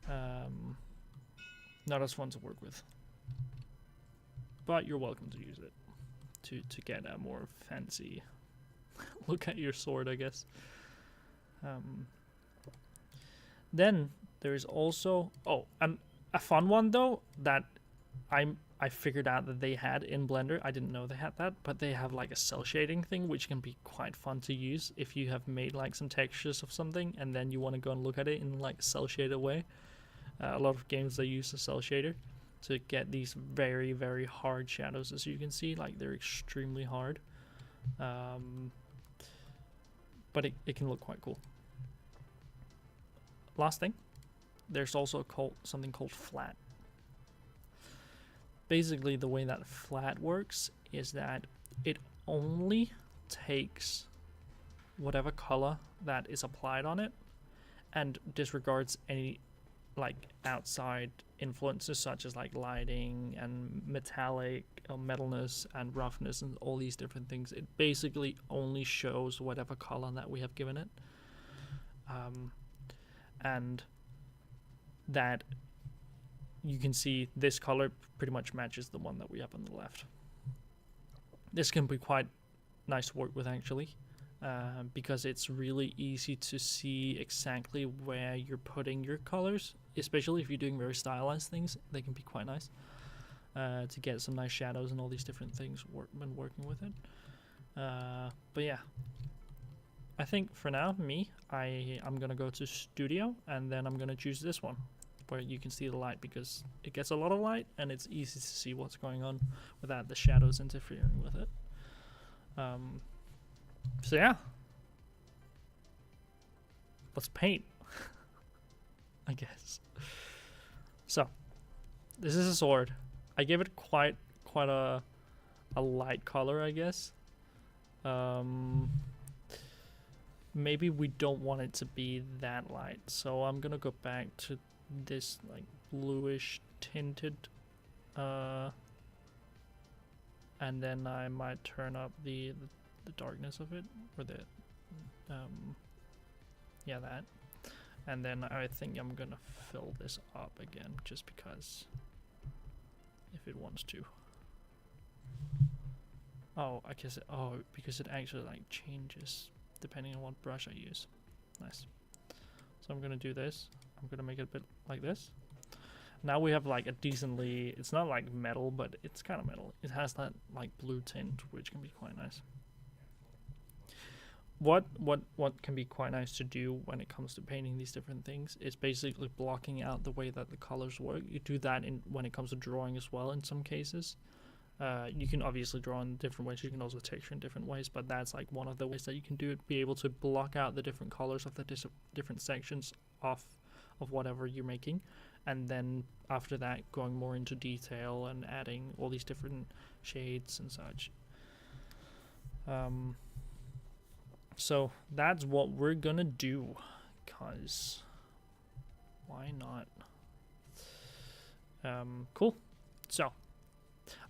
Not as fun to work with, but you're welcome to use it to get a more fancy look at your sword, I guess. Then there is also a fun one though that I figured out that they had in Blender. I didn't know they had that, but they have like a cell shading thing, which can be quite fun to use if you have made like some textures of something and then you want to go and look at it in like a cell shaded way. A lot of games they use a cell shader to get these very, very hard shadows, as you can see. Like, they're extremely hard. But it can look quite cool. Last thing, there's also something called flat. Basically, the way that flat works is that it only takes whatever color that is applied on it and disregards any like outside influences such as like lighting and metallic or metalness and roughness and all these different things. It basically only shows whatever color that we have given it, and that you can see this color pretty much matches the one that we have on the left. This can be quite nice to work with actually, because it's really easy to see exactly where you're putting your colors, especially if you're doing very stylized things. They can be quite nice to get some nice shadows and all these different things when working with it. But yeah, I think for now, I'm gonna go to Studio and then I'm gonna choose this one where you can see the light, because it gets a lot of light and it's easy to see what's going on without the shadows interfering with it. So yeah, let's paint. I guess. So this is a sword. I gave it quite a light color, I guess. Maybe we don't want it to be that light, so I'm gonna go back to this like bluish tinted, and then I might turn up the darkness of it, or the yeah, that. And then I think I'm gonna fill this up again just because, if it wants to. Oh, I guess because it actually like changes depending on what brush I use. Nice. So I'm gonna do this. I'm gonna make it a bit like this. Now we have like a decently, it's not like metal, but it's kind of metal. It has that like blue tint, which can be quite nice. What can be quite nice to do when it comes to painting these different things is basically blocking out the way that the colors work. You do that when it comes to drawing as well in some cases. You can obviously draw in different ways. You can also texture in different ways, but that's like one of the ways that you can do it. Be able to block out the different colors of the different sections of whatever you're making, and then after that going more into detail and adding all these different shades and such. So that's what we're gonna do, cause why not? Cool. So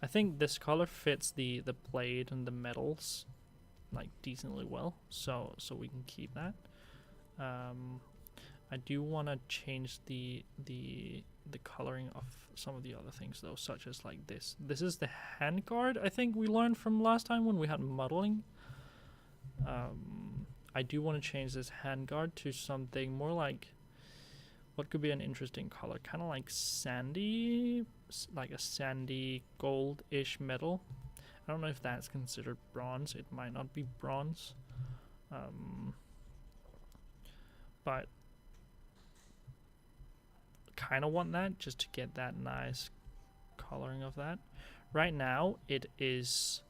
I think this color fits the blade and the metals like decently well, so we can keep that. I do want to change the coloring of some of the other things though, such as like this. This is the handguard I think we learned from last time when we had modeling. I do want to change this handguard to something more like, what could be an interesting color, kind of like sandy, like a sandy gold-ish metal. I don't know if that's considered bronze. It might not be bronze, but kind of want that just to get that nice coloring of that. Right now it is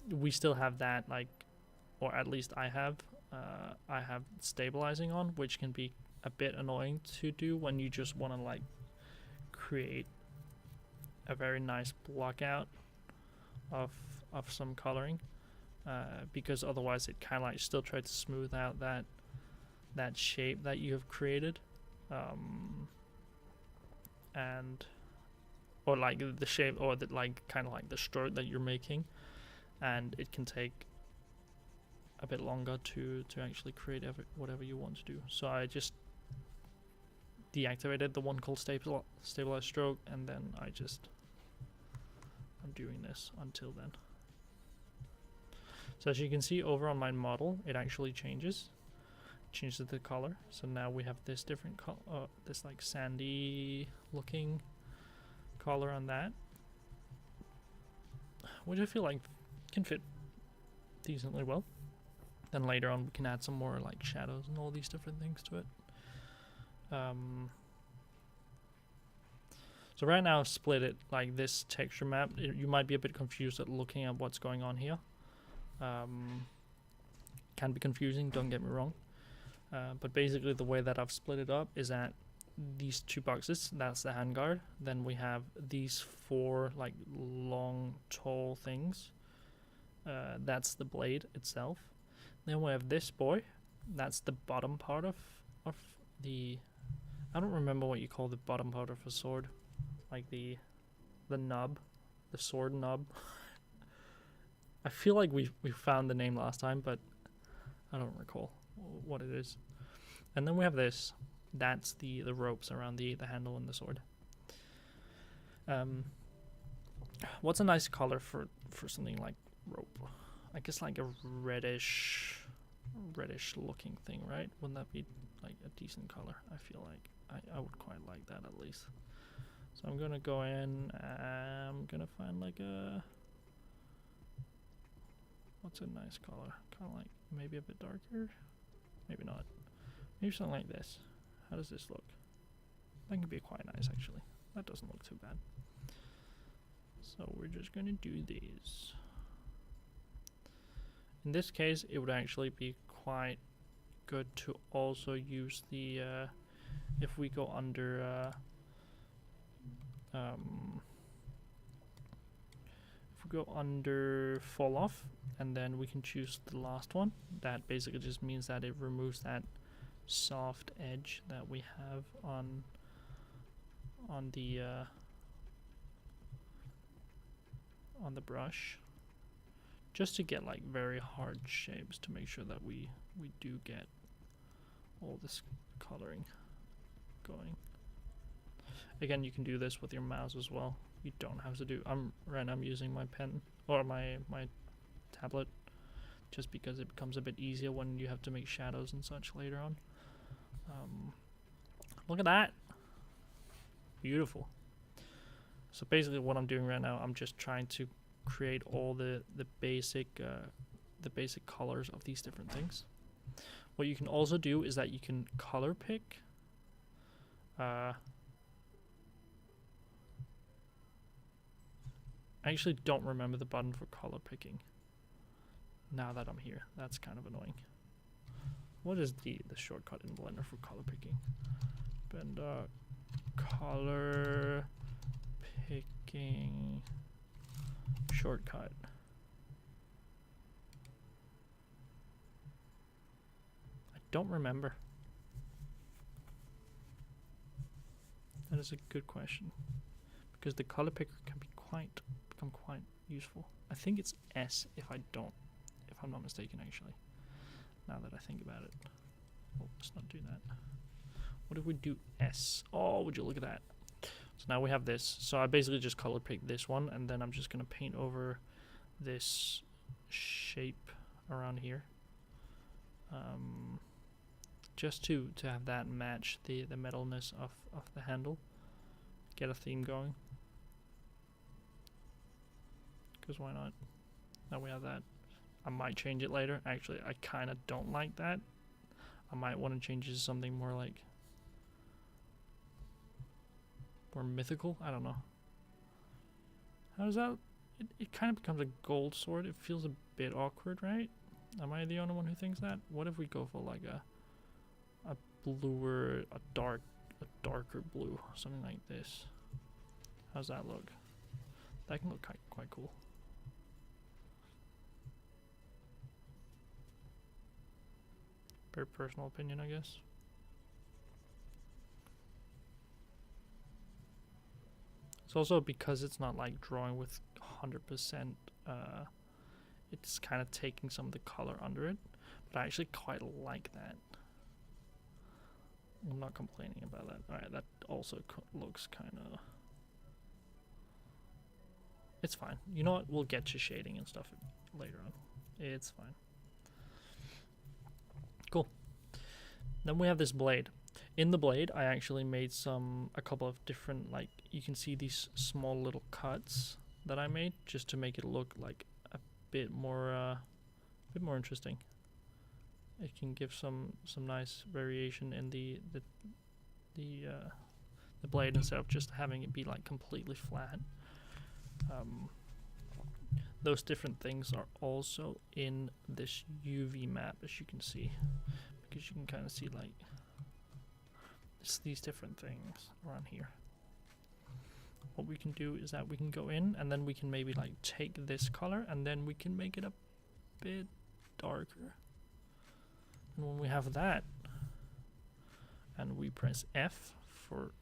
we still have that, like, or at least I have stabilizing on, which can be a bit annoying to do when you just want to like create a very nice block out of some coloring, because otherwise it kind of like still tries to smooth out that shape that you have created, and or like the shape, or the like kind of like the stroke that you're making, and it can take a bit longer to actually create whatever you want to do. So I just deactivated the one called stabilized stroke, and then I'm doing this until then. So as you can see over on my model, it actually changes changes the color. So now we have this different color, this like sandy looking color on that, which I feel like can fit decently well. Then later on we can add some more like shadows and all these different things to it. So right now I've split it like this texture map. You might be a bit confused at looking at what's going on here. Can be confusing, don't get me wrong. But basically the way that I've split it up is that these two boxes, that's the handguard. Then we have these four like long, tall things. That's the blade itself. Then we have this boy. That's the bottom part of the... I don't remember what you call the bottom part of a sword. Like the nub. The sword nub. I feel like we found the name last time, but I don't recall what it is. And then we have this. That's the ropes around the handle and the sword. What's a nice color for something like rope? I guess like a reddish looking thing, right? Wouldn't that be like a decent color? I feel like I would quite like that at least. So I'm gonna go in. I'm gonna find like a... What's a nice color? Kind of like maybe a bit darker. Maybe not. Maybe something like this. How does this look? That can be quite nice actually. That doesn't look too bad. So we're just gonna do these. In this case, it would actually be quite good to also use the if we go under if we go under fall off, and then we can choose the last one. That basically just means that it removes that soft edge that we have on the brush, just to get like very hard shapes to make sure that we do get all this coloring going. Again, you can do this with your mouse as well. You don't have to do... I'm using my pen or my tablet, just because it becomes a bit easier when you have to make shadows and such later on. Look at that, beautiful. So basically, what I'm doing right now, I'm just trying to create all the basic colors of these different things. What you can also do is that you can color pick. I actually don't remember the button for color picking. Now that I'm here, that's kind of annoying. What is the shortcut in Blender for color picking? Blender color picking shortcut. I don't remember. That is a good question, because the color picker can be become quite useful. I think it's S if I'm not mistaken actually. Now that I think about it. Oh, let's not do that. What if we do S? Oh, would you look at that? So now we have this. So I basically just color pick this one, and then I'm just gonna paint over this shape around here. Just to have that match the metalness of the handle. Get a theme going. Because why not? Now we have that. I might change it later. Actually, I kind of don't like that. I might want to change it to something more like... more mythical? I don't know. How does that... It kind of becomes a gold sword. It feels a bit awkward, right? Am I the only one who thinks that? What if we go for like a bluer, a darker blue, something like this? How's that look? That can look quite cool. Very personal opinion, I guess. It's also because it's not like drawing with 100%, it's kind of taking some of the color under it, but I actually quite like that. I'm not complaining about that. Alright, that also looks kind of... It's fine. You know what? We'll get to shading and stuff later on. It's fine. Cool. Then we have this blade. In the blade, I actually made a couple of different, like, you can see these small little cuts that I made just to make it look like a bit more interesting. It can give some nice variation in the blade instead of just having it be like completely flat. Those different things are also in this UV map, as you can see, because you can kind of see like these different things around here. What we can do is that we can go in and then we can maybe like take this color and then we can make it a bit darker. And when we have that, and we press F for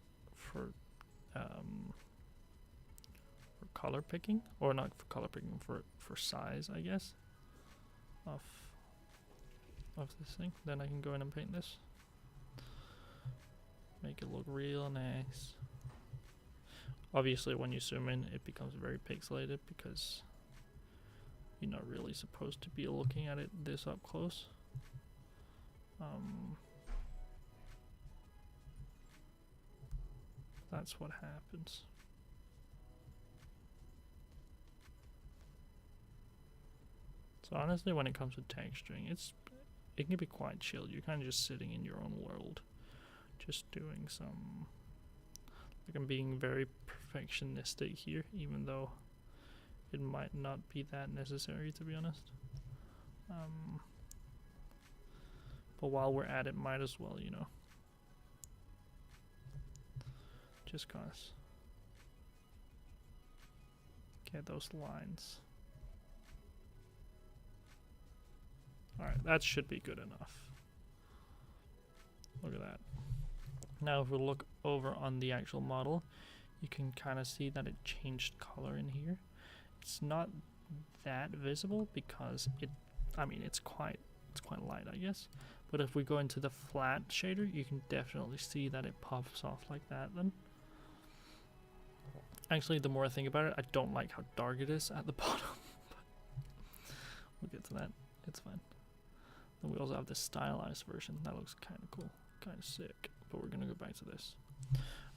color picking, or not for color picking, for size, I guess, of this thing, then I can go in and paint this. Make it look real nice. Obviously, when you zoom in, it becomes very pixelated because you're not really supposed to be looking at it this up close. That's what happens. So honestly, when it comes to texturing, it can be quite chill. You're kind of just sitting in your own world, just doing some. Like, I'm being very perfectionistic here, even though it might not be that necessary, to be honest. But while we're at it, might as well, you know. Just cause. Get those lines. Alright, that should be good enough. Look at that. Now if we look over on the actual model, you can kind of see that it changed color in here. It's not that visible because it's quite light, I guess. But if we go into the flat shader, you can definitely see that it pops off like that then. Actually, the more I think about it, I don't like how dark it is at the bottom. But we'll get to that. It's fine. Then we also have the stylized version. That looks kind of cool. Kind of sick. But we're going to go back to this.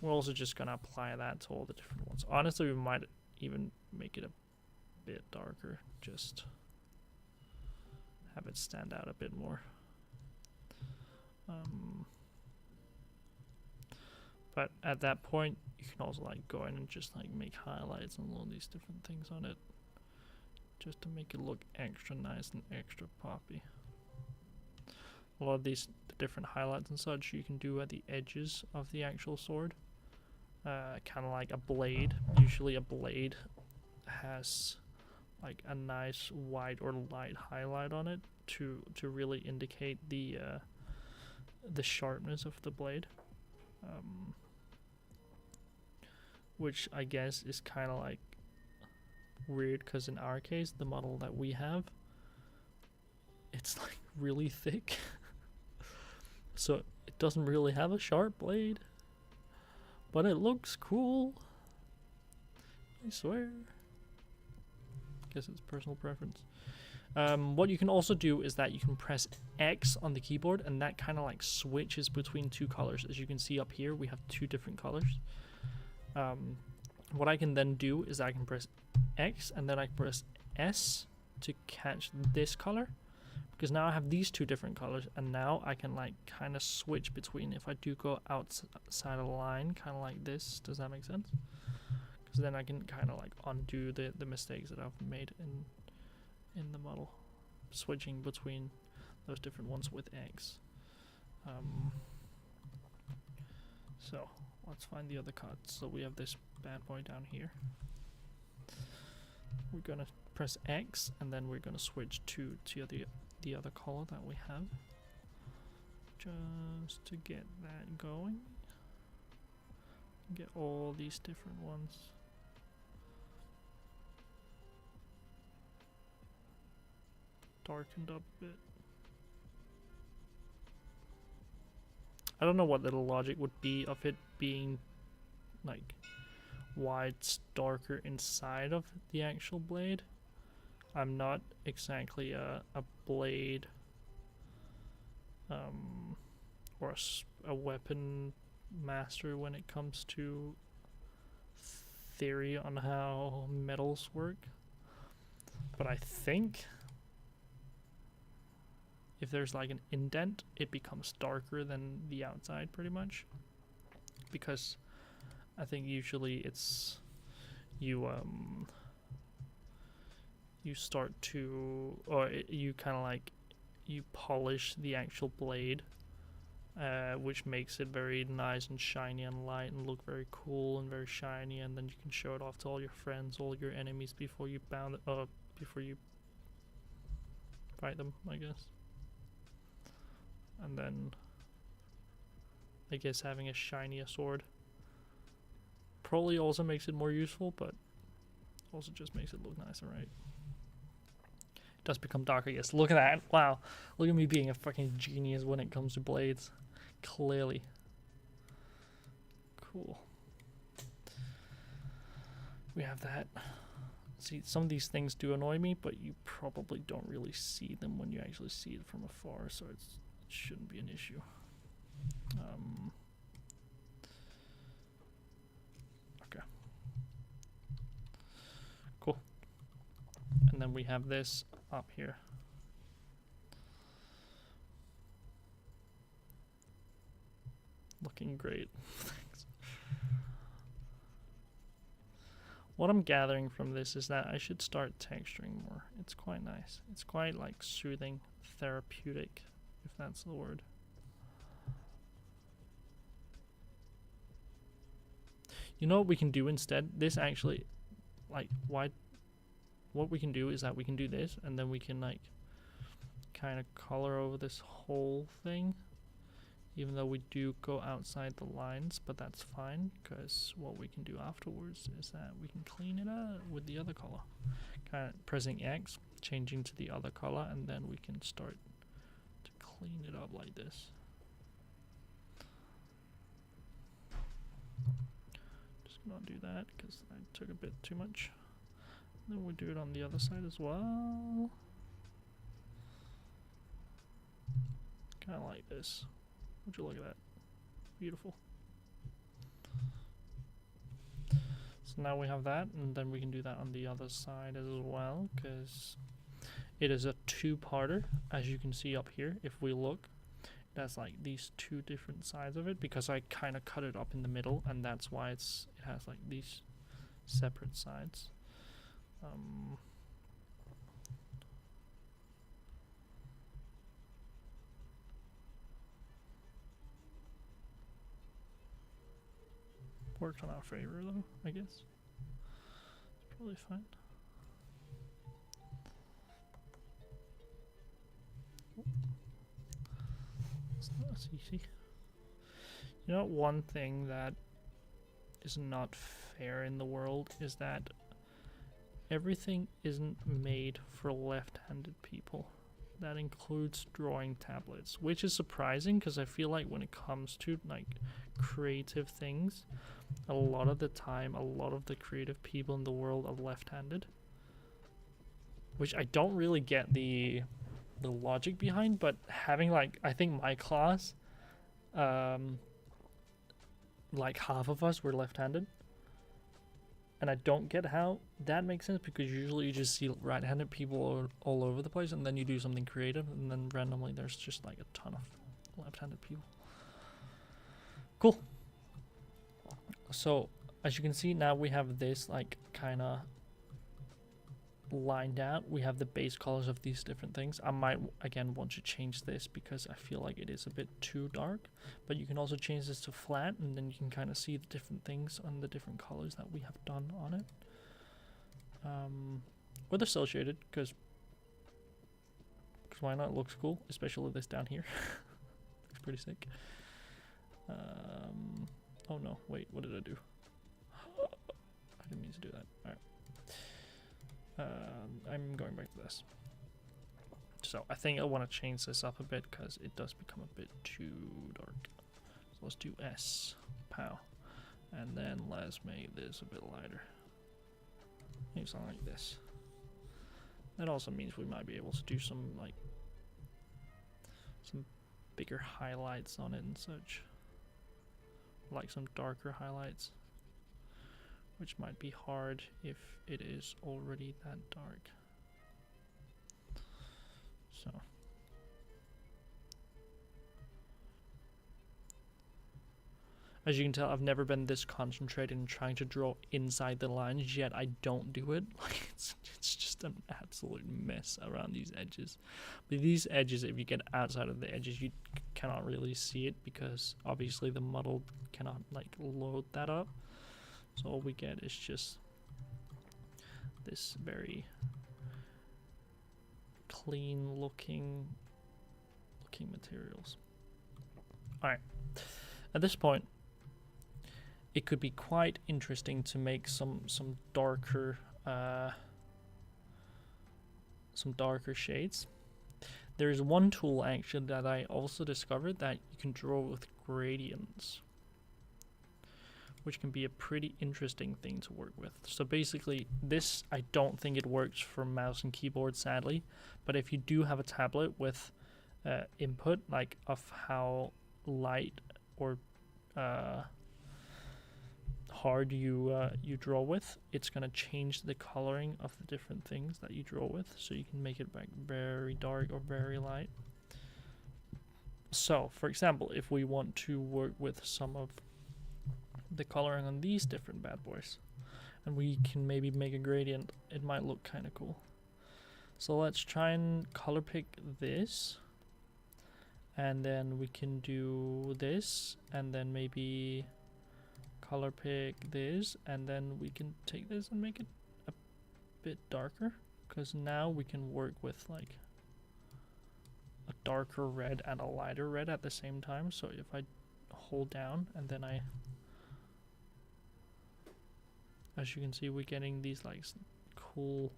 We're also just going to apply that to all the different ones. Honestly, we might even make it a bit darker. Just have it stand out a bit more. But at that point, you can also like go in and just like make highlights and all these different things on it, just to make it look extra nice and extra poppy. A lot of these different highlights and such you can do at the edges of the actual sword, kind of like a blade. Usually a blade has like a nice white or light highlight on it to really indicate the sharpness of the blade. Which I guess is kind of like weird because in our case, the model that we have, it's like really thick. So it doesn't really have a sharp blade, but it looks cool. I swear. Guess it's personal preference. What you can also do is that you can press X on the keyboard and that kind of like switches between two colors. As you can see up here, we have two different colors. What I can then do is I can press X and then I can press S to catch this color, because now I have these two different colors, and now I can like kind of switch between. If I do go outside of the line, kind of like this, does that make sense? Because then I can kind of like undo the mistakes that I've made in the model, switching between those different ones with X. So let's find the other cards. So we have this bad boy down here. We're gonna press X and then we're gonna switch to the other color that we have, just to get that going. Get all these different ones. Darkened up a bit. I don't know what the logic would be of it being like why it's darker inside of the actual blade. I'm not exactly a blade or a weapon master when it comes to theory on how metals work. But I think if there's like an indent, it becomes darker than the outside pretty much. Because I think usually it's you start to, or you kind of like, you polish the actual blade, which makes it very nice and shiny and light and look very cool and very shiny, and then you can show it off to all your friends, all your enemies before you before you fight them, I guess. And then I guess having a shinier sword probably also makes it more useful, but also just makes it look nicer, right? It does become darker, yes. Look at that. Wow. Look at me being a fucking genius when it comes to blades. Clearly. Cool. We have that. See, some of these things do annoy me, but you probably don't really see them when you actually see it from afar, so it shouldn't be an issue. Okay. Cool. And then we have this up here. Looking great. Thanks. What I'm gathering from this is that I should start texturing more. It's quite nice. It's quite like soothing, therapeutic, if that's the word. You know what we can do instead? This actually, like, what we can do is that we can do this, and then we can like kind of color over this whole thing, even though we do go outside the lines, but that's fine, because what we can do afterwards is that we can clean it up with the other color. Kind of pressing X, changing to the other color, and then we can start to clean it up like this. Just gonna do that, because I took a bit too much. Then we do it on the other side as well. Kind of like this. Would you look at that? Beautiful. So now we have that, and then we can do that on the other side as well, because it is a two-parter, as you can see up here. If we look, it has like these two different sides of it, because I kind of cut it up in the middle, and that's why it has like these separate sides. Worked on our favor though, I guess. It's probably fine. It's not as easy. You know, one thing that is not fair in the world is that everything isn't made for left-handed people. That includes drawing tablets, which is surprising because I feel like when it comes to like creative things, a lot of the time, a lot of the creative people in the world are left-handed, which I don't really get the logic behind. But having like, I think my class, like half of us were left-handed. And I don't get how that makes sense, because usually you just see right-handed people all over the place, and then you do something creative, and then randomly there's just like a ton of left-handed people. Cool. So as you can see, now we have this like kind of lined out. We have the base colors of these different things. I might again want to change this because I feel like it is a bit too dark, but you can also change this to flat, and then you can kind of see the different things on the different colors that we have done on it, with associated, because why not? It looks cool, especially this down here. Looks pretty sick. Oh no, wait, what did I do? I didn't mean to do that. All right. I'm going back to this. So I think I want to change this up a bit because it does become a bit too dark. So let's do S, pow, and then let's make this a bit lighter. Maybe something like this. That also means we might be able to do some like some bigger highlights on it and such. Like some darker highlights, which might be hard if it is already that dark. So. As you can tell, I've never been this concentrated in trying to draw inside the lines, yet I don't do it. Like it's just an absolute mess around these edges. But these edges, if you get outside of the edges, you cannot really see it because obviously the model cannot like load that up. So all we get is just this very clean looking materials. Alright. At this point, it could be quite interesting to make some darker shades. There is one tool actually that I also discovered that you can draw with gradients, which can be a pretty interesting thing to work with. So basically, this, I don't think it works for mouse and keyboard, sadly, but if you do have a tablet with input, like of how light or hard you draw with, it's going to change the coloring of the different things that you draw with, so you can make it like very dark or very light. So for example, if we want to work with some of the coloring on these different bad boys and we can maybe make a gradient, it might look kind of cool. So let's try and color pick this, and then we can do this, and then maybe color pick this, and then we can take this and make it a bit darker, because now we can work with like a darker red and a lighter red at the same time. So if I hold down and then as you can see, we're getting these like cool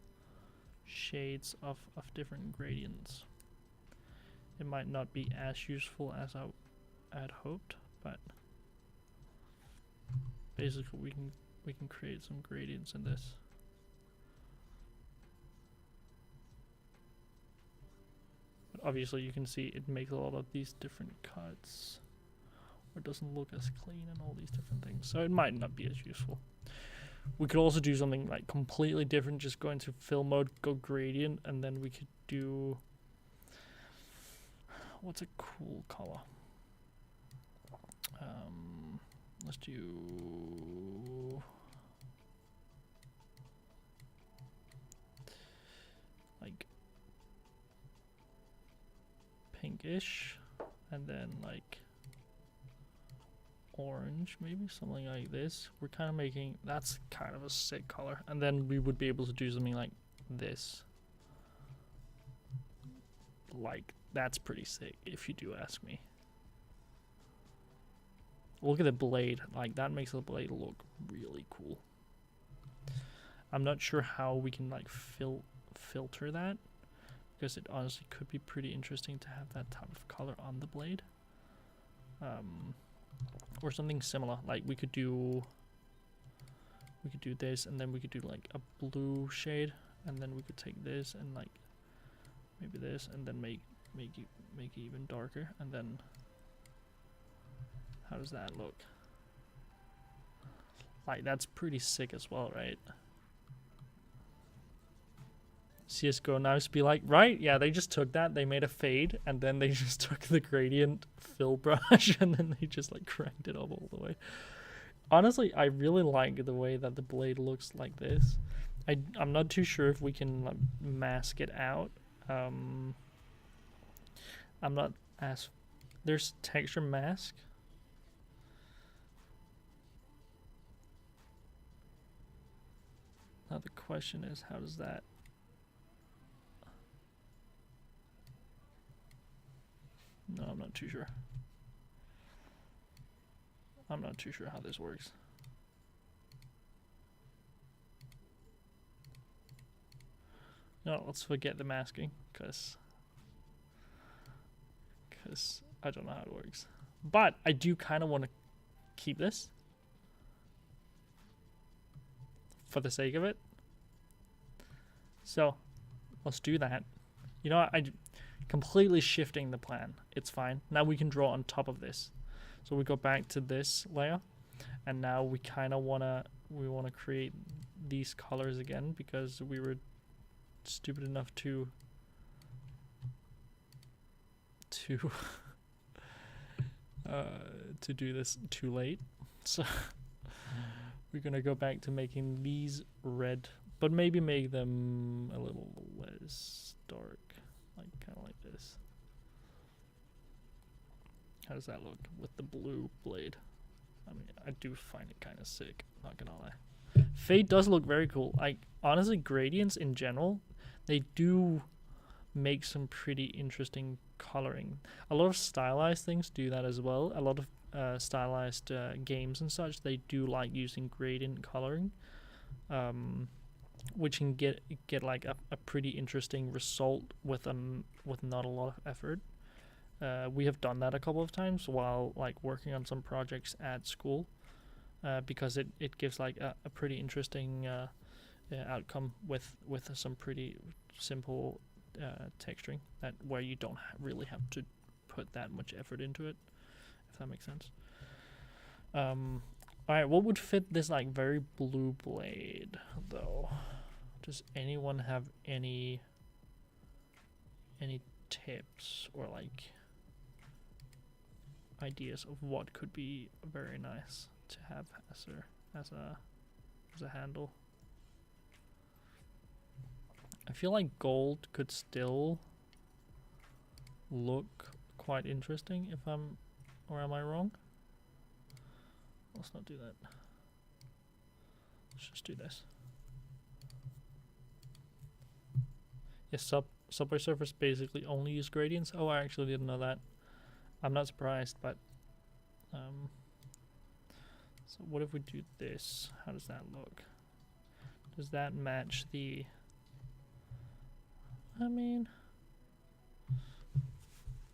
shades of different gradients. It might not be as useful as I had hoped, but basically we can create some gradients in this. But obviously you can see it makes a lot of these different cuts, or it doesn't look as clean and all these different things, so it might not be as useful. We could also do something like completely different, just go into fill mode, go gradient, and then we could do, what's a cool color? Let's do like pinkish, and then like orange, maybe something like this. We're kind of making, that's kind of a sick color, and then we would be able to do something like this. Like, that's pretty sick if you do ask me. Look at the blade, like that makes the blade look really cool. I'm not sure how we can like filter that, because it honestly could be pretty interesting to have that type of color on the blade. Or something similar, like we could do this, and then we could do like a blue shade, and then we could take this and like maybe this, and then make it even darker, and then how does that look? Like that's pretty sick as well, right? CSGO now used to be like, right, yeah, they just took that, they made a fade, and then they just took the gradient fill brush and then they just like cranked it up all the way. Honestly, I really like the way that the blade looks like this. I'm not too sure if we can like mask it out. I'm not as, there's texture mask. Now the question is, how does that? No, I'm not too sure. I'm not too sure how this works. No, let's forget the masking, because I don't know how it works. But I do kind of want to keep this for the sake of it. So let's do that. You know, completely shifting the plan. It's fine. Now we can draw on top of this. So we go back to this layer, and now we kind of wanna create these colors again because we were stupid enough to to do this too late. So we're gonna go back to making these red, but maybe make them a little less dark, like kind of like this. How does that look with the blue blade? I mean, I do find it kind of sick, not gonna lie. Fade does look very cool. Like, honestly, gradients in general, they do make some pretty interesting coloring. A lot of stylized things do that as well. A lot of stylized games and such, they do like using gradient coloring, which can get like a pretty interesting result with not a lot of effort. We have done that a couple of times while like working on some projects at school, because it gives like a pretty interesting outcome with some pretty simple texturing that where you don't really have to put that much effort into it, if that makes sense. Alright, what would fit this like very blue blade though? Does anyone have any tips or like ideas of what could be very nice to have as a handle? I feel like gold could still look quite interesting if or am I wrong? Let's not do that. Let's just do this. Yes, Subway Surfers basically only use gradients. Oh, I actually didn't know that. I'm not surprised, but so what if we do this? How does that look? Does that match the... I mean,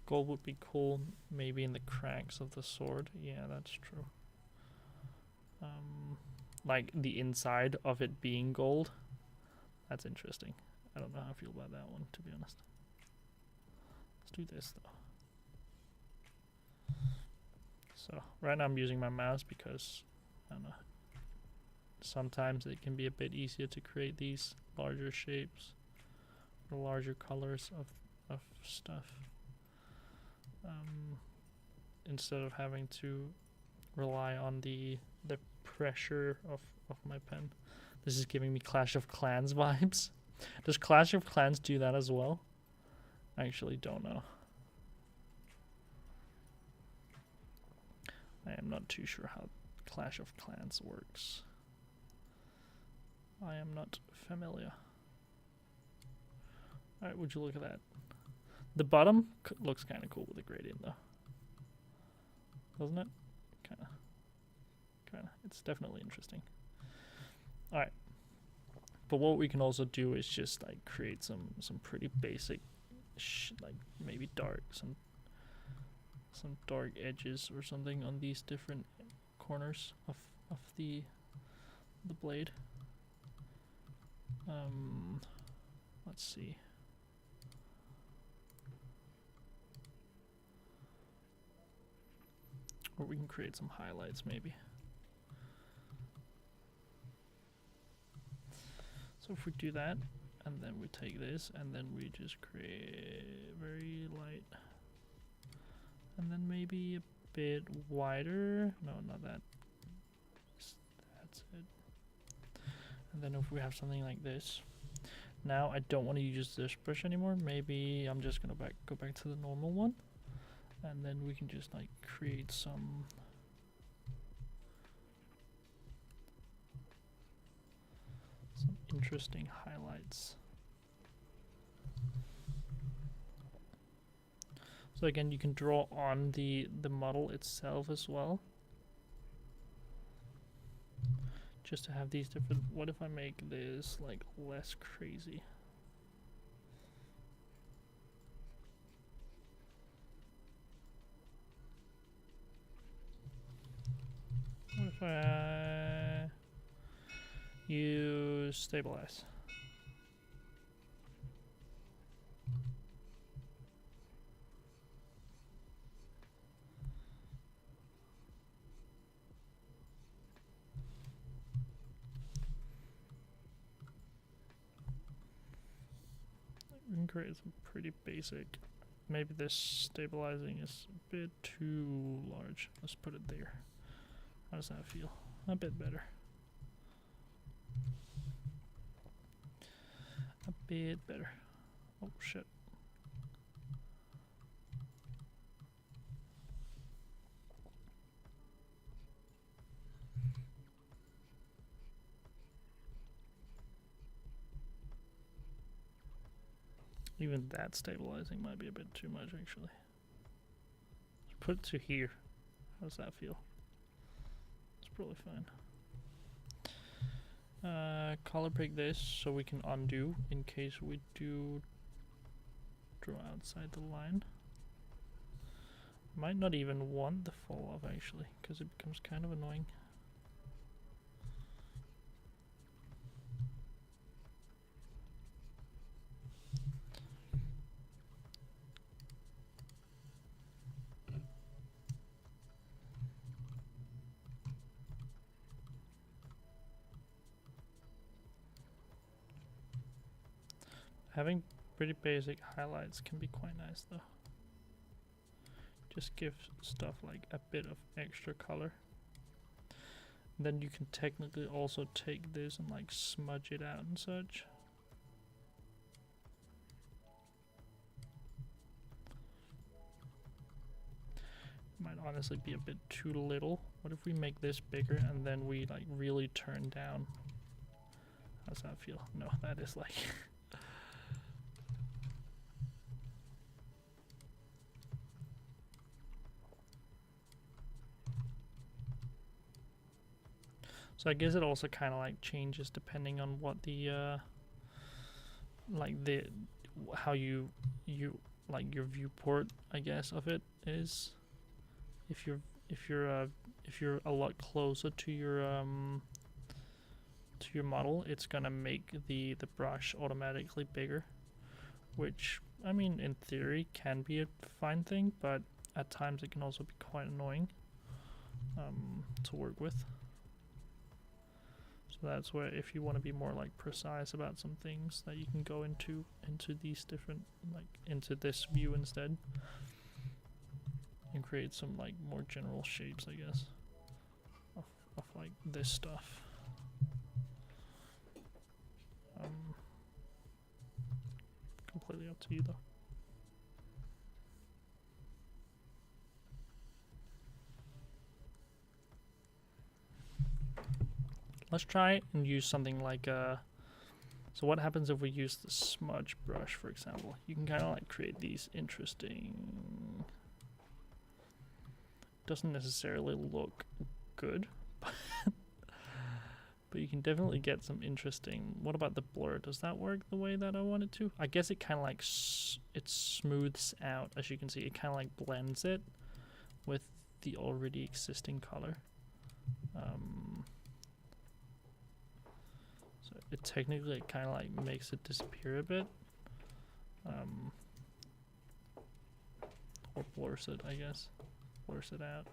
gold would be cool, maybe in the cracks of the sword. Yeah, that's true. Like the inside of it being gold. That's interesting. I don't know how I feel about that one, to be honest. Let's do this though. So right now I'm using my mouse because I don't know. Sometimes it can be a bit easier to create these larger shapes or larger colors of stuff, instead of having to rely on the pressure of my pen. This is giving me Clash of Clans vibes. Does Clash of Clans do that as well? I actually don't know. I am not too sure how Clash of Clans works. I am not familiar. Alright, would you look at that? The bottom looks kind of cool with the gradient though. Doesn't it? Kinda. It's definitely interesting. Alright. But what we can also do is just like create some pretty basic like maybe some dark edges or something on these different corners of the blade. Let's see. Or we can create some highlights maybe. So if we do that, and then we take this, and then we just create very light. And then maybe a bit wider. No, not that. That's it. And then if we have something like this. Now I don't want to use this brush anymore. Maybe I'm just gonna go back to the normal one. And then we can just like create some interesting highlights. So again, you can draw on the model itself as well. Just to have these different... What if I make this like less crazy? What if I use stabilize? create some pretty basic. Maybe this stabilizing is a bit too large. Let's put it there. How does that feel? A bit better. A bit better. Oh shit. Even that stabilizing might be a bit too much, actually. Let's put it to here. How does that feel? It's probably fine. Color pick this so we can undo in case we do draw outside the line. Might not even want the fall off, actually, because it becomes kind of annoying. Having pretty basic highlights can be quite nice though. Just give stuff like a bit of extra color. Then you can technically also take this and like smudge it out and such. Might honestly be a bit too little. What if we make this bigger and then we like really turn down? How's that feel? No, that is like so I guess it also kind of like changes depending on what the like the how you like your viewport, I guess, of it is. If you're a lot closer to your model, it's gonna make the brush automatically bigger, which I mean in theory can be a fine thing, but at times it can also be quite annoying to work with. So that's where if you want to be more like precise about some things, that you can go into these different, like into this view instead and create some like more general shapes, I guess, of like this stuff. Completely up to you though. Let's try and use something like so what happens if we use the smudge brush, for example? You can kind of like create these interesting, doesn't necessarily look good, but you can definitely get some interesting. What about the blur? Does that work the way that I want it to? I guess it kind of like it smooths out, as you can see. It kind of like blends it with the already existing color. So it technically kind of like makes it disappear a bit, or blurs it, I guess. Blurs it out.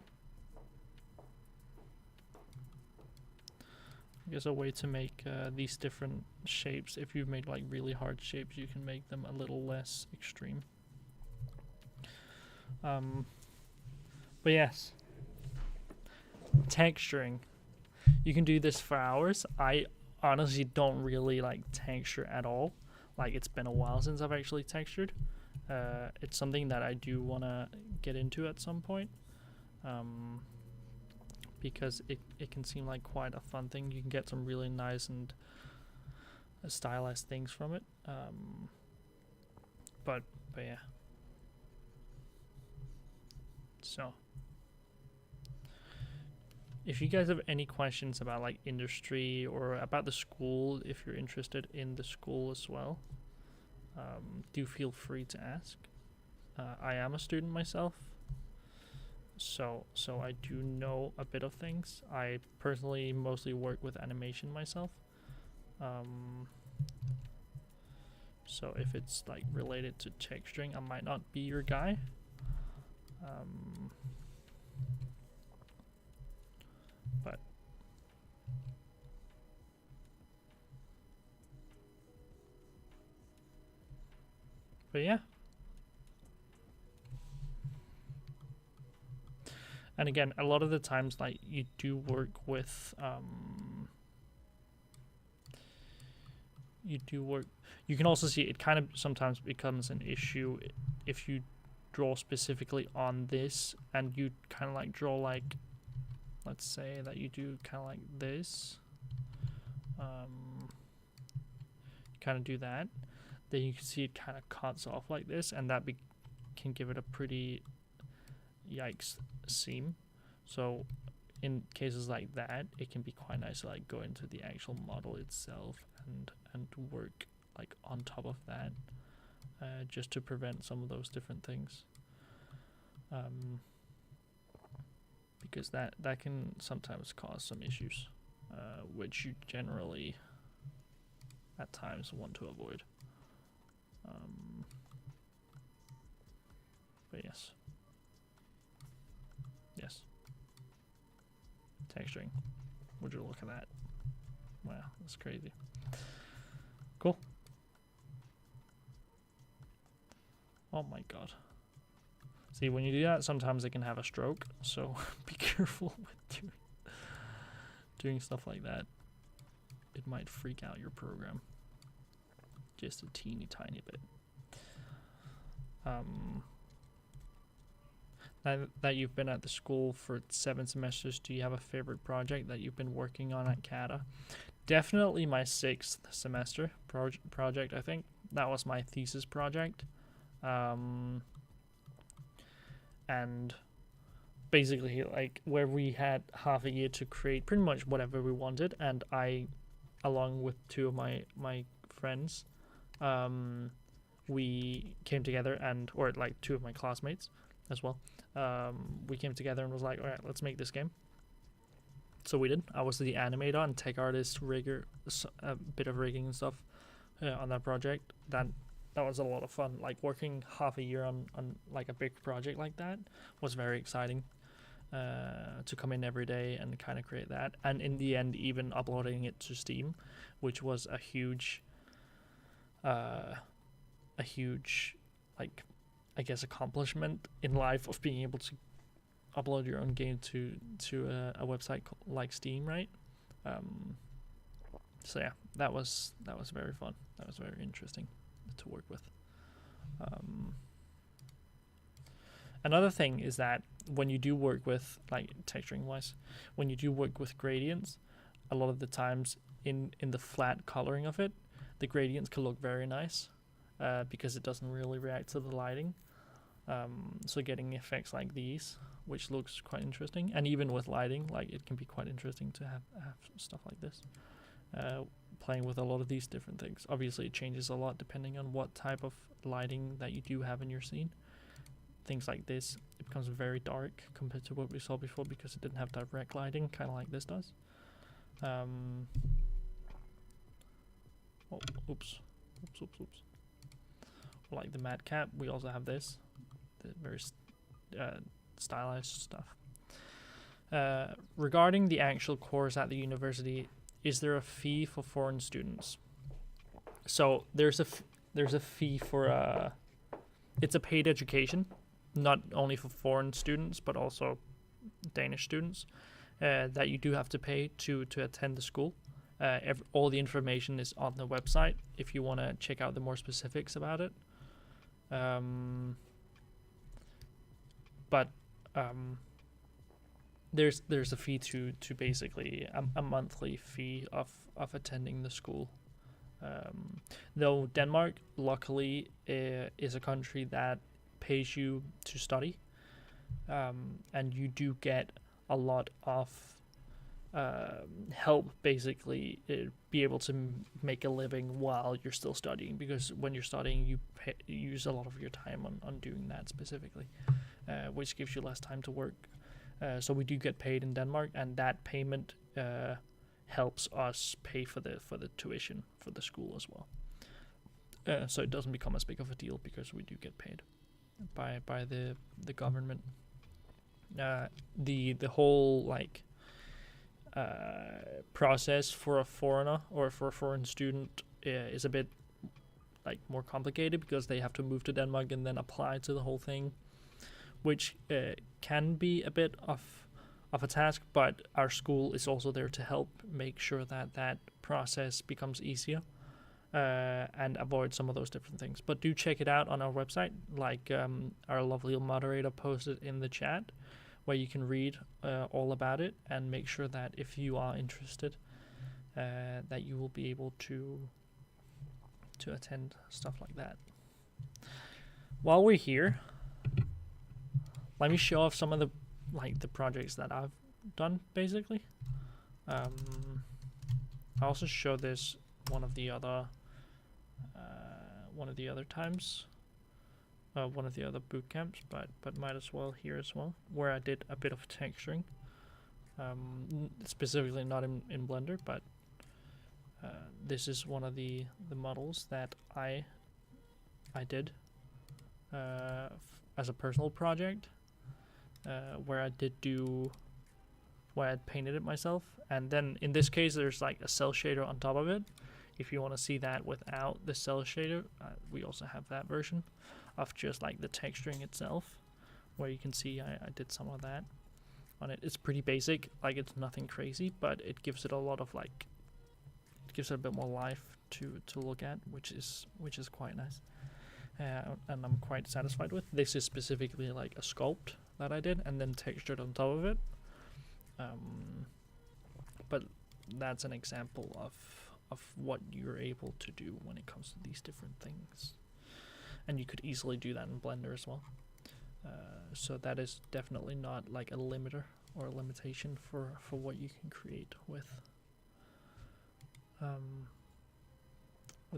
I guess a way to make these different shapes, if you've made like really hard shapes, you can make them a little less extreme. But yes, texturing. You can do this for hours. I honestly don't really like texture at all. Like, it's been a while since I've actually textured. It's something that I do want to get into at some point. Because it can seem like quite a fun thing. You can get some really nice and stylized things from it. But yeah. So, if you guys have any questions about like industry or about the school, if you're interested in the school as well, do feel free to ask. I am a student myself. So I do know a bit of things. I personally mostly work with animation myself. So if it's like related to texturing, I might not be your guy. But But yeah. And again, a lot of the times, like, you do work with, you can also see it kind of sometimes becomes an issue if you draw specifically on this and you kind of like draw like, let's say that you do kind of like this, kind of do that, then you can see it kind of cuts off like this, and that can give it a pretty yikes seam. So in cases like that, it can be quite nice to like go into the actual model itself and work like on top of that, just to prevent some of those different things, because that can sometimes cause some issues, which you generally at times want to avoid. But yes, texturing. Would you look at that? Wow, that's crazy. Cool. Oh my god. See, when you do that, sometimes it can have a stroke, so be careful with doing stuff like that. It might freak out your program just a teeny tiny bit. Now that you've been at the school for 7 semesters, do you have a favorite project that you've been working on at CADA? Definitely my 6th semester project, I think. That was my thesis project. And basically, like, where we had half a year to create pretty much whatever we wanted, and I, along with 2 of my friends, we came together or like 2 of my classmates as well. We came together and was like, all right, let's make this game. So we did. I was the animator and tech artist, rigger, a bit of rigging and stuff on that project. That was a lot of fun. Like, working half a year on like a big project like that was very exciting. To come in every day and kind of create that, and in the end even uploading it to Steam, which was a huge like, I guess, accomplishment in life of being able to upload your own game to a website like Steam, right? So yeah, that was very fun. That was very interesting to work with. Another thing is that when you do work with, like, texturing wise, when you do work with gradients, a lot of the times in the flat coloring of it, the gradients can look very nice, because it doesn't really react to the lighting. So getting effects like these, which looks quite interesting, and even with lighting, like, it can be quite interesting to have stuff like this. Playing with a lot of these different things. Obviously, it changes a lot depending on what type of lighting that you do have in your scene. Things like this, it becomes very dark compared to what we saw before because it didn't have direct lighting, kind of like this does. Oops. Like the Mad Cat, we also have this, the very stylized stuff. Regarding the actual course at the university, is there a fee for foreign students? So there's a fee for it's a paid education, not only for foreign students but also Danish students, that you do have to pay to attend the school. All the information is on the website if you want to check out the more specifics about it. But there's a fee to basically a monthly fee of attending the school. Though Denmark, luckily, is a country that pays you to study, and you do get a lot of help, basically, be able to make a living while you're still studying, because when you're studying you use a lot of your time on doing that specifically, which gives you less time to work. So we do get paid in Denmark, and that payment helps us pay for the tuition for the school as well. So it doesn't become as big of a deal because we do get paid by the government. The whole, like, process for a foreigner or for a foreign student is a bit like more complicated because they have to move to Denmark and then apply to the whole thing, which can be a bit of a task. But our school is also there to help make sure that that process becomes easier. And avoid some of those different things. But do check it out on our website, like our lovely moderator posted in the chat, where you can read all about it and make sure that if you are interested, that you will be able to attend stuff like that. While we're here, let me show off some of the projects that I've done, basically. I also show this one of the other times, one of the other boot camps, but might as well here as well, where I did a bit of texturing, specifically not in Blender, but this is one of the models that I did as a personal project, where I painted it myself, and then in this case there's like a cell shader on top of it. If you want to see that without the cell shader, we also have that version of just like the texturing itself, where you can see I did some of that on it. It's pretty basic, like it's nothing crazy, but it gives it a lot of like, it gives it a bit more life to look at, which is quite nice, and I'm quite satisfied with. This is specifically like a sculpt that I did and then textured on top of it, but that's an example of what you're able to do when it comes to these different things, and you could easily do that in Blender as well. So that is definitely not like a limiter or a limitation for what you can create with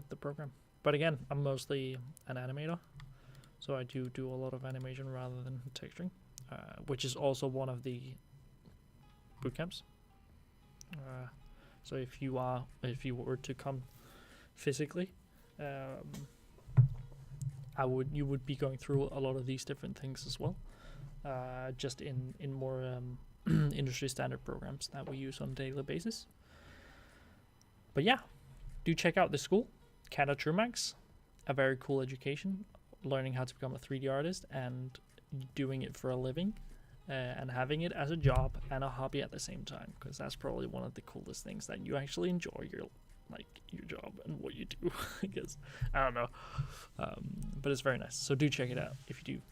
the program. But again, I'm mostly an animator, so I do a lot of animation rather than texturing, which is also one of the bootcamps. So if you were to come physically, you would be going through a lot of these different things as well, just in more industry standard programs that we use on a daily basis. But yeah, do check out the school, CADA Trumax, a very cool education, learning how to become a 3D artist and doing it for a living. And having it as a job and a hobby at the same time, because that's probably one of the coolest things, that you actually enjoy your job and what you do. I guess, I don't know, but it's very nice. So do check it out if you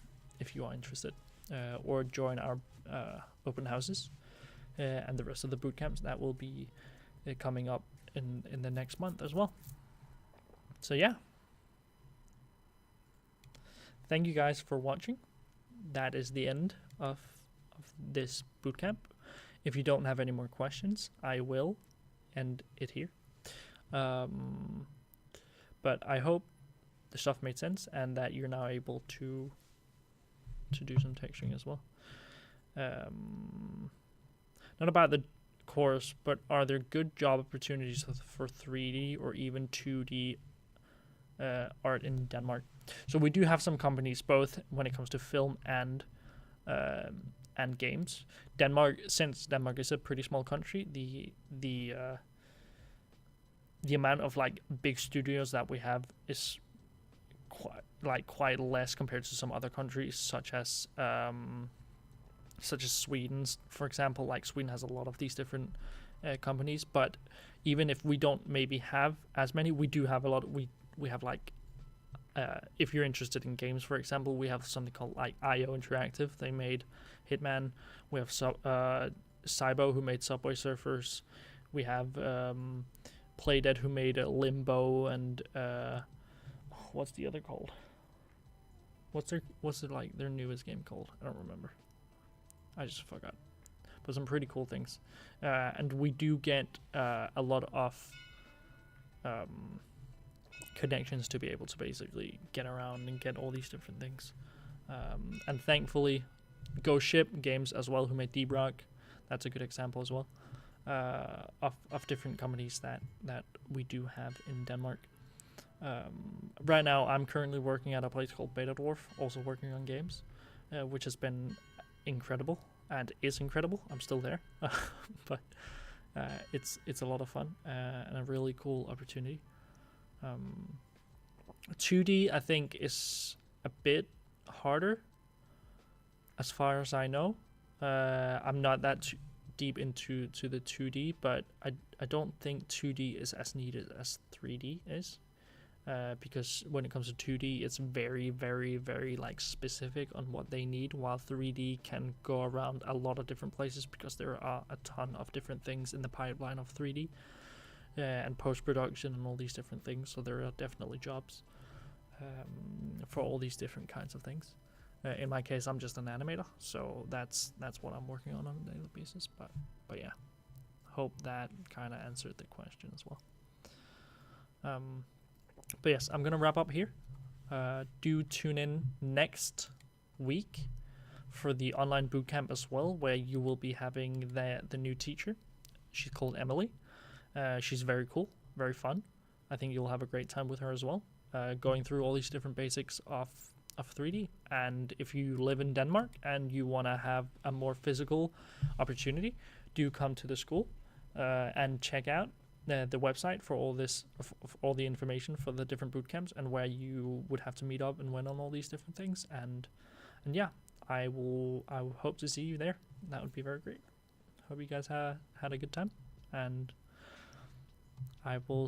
are interested, or join our open houses and the rest of the boot camps that will be coming up in the next month as well. So yeah, thank you guys for watching. That is the end of this bootcamp. If you don't have any more questions, I will end it here. But I hope the stuff made sense and that you're now able to do some texturing as well. Not about the course, but are there good job opportunities for 3D or even 2D art in Denmark? So we do have some companies both when it comes to film and games. Since Denmark is a pretty small country, the amount of like big studios that we have is quite less compared to some other countries, such as Sweden, for example. Like Sweden has a lot of these different companies, but even if we don't maybe have as many, we do have a lot. We have like, if you're interested in games, for example, we have something called like IO Interactive. They made Hitman. We have Cybo, who made Subway Surfers. We have Playdead, who made Limbo, and what's the other called? What's their newest game called? I don't remember. I just forgot. But some pretty cool things, and we do get a lot of connections to be able to basically get around and get all these different things. And thankfully, Ghost Ship Games as well, who made Deep-Rock, that's a good example as well, of different companies that we do have in Denmark. Right now, I'm currently working at a place called Beta Dwarf, also working on games, which has been incredible and is incredible. I'm still there, but it's a lot of fun and a really cool opportunity. 2D, I think, is a bit harder, as far as I know. I'm not that deep into the 2D, but I don't think 2D is as needed as 3D is. Because when it comes to 2D, it's very, very, very like specific on what they need, while 3D can go around a lot of different places because there are a ton of different things in the pipeline of 3D and post-production and all these different things. So there are definitely jobs for all these different kinds of things. In my case, I'm just an animator, so that's what I'm working on a daily basis. But yeah, hope that kind of answered the question as well. But yes, I'm gonna wrap up here. Do tune in next week for the online bootcamp as well, where you will be having the new teacher. She's called Emily. She's very cool, very fun. I think you'll have a great time with her as well, going through all these different basics of 3D. And if you live in Denmark and you want to have a more physical opportunity, do come to the school and check out the website for all this, all the information for the different boot camps and where you would have to meet up and when on all these different things. And yeah, I will hope to see you there. That would be very great. Hope you guys had a good time, and I will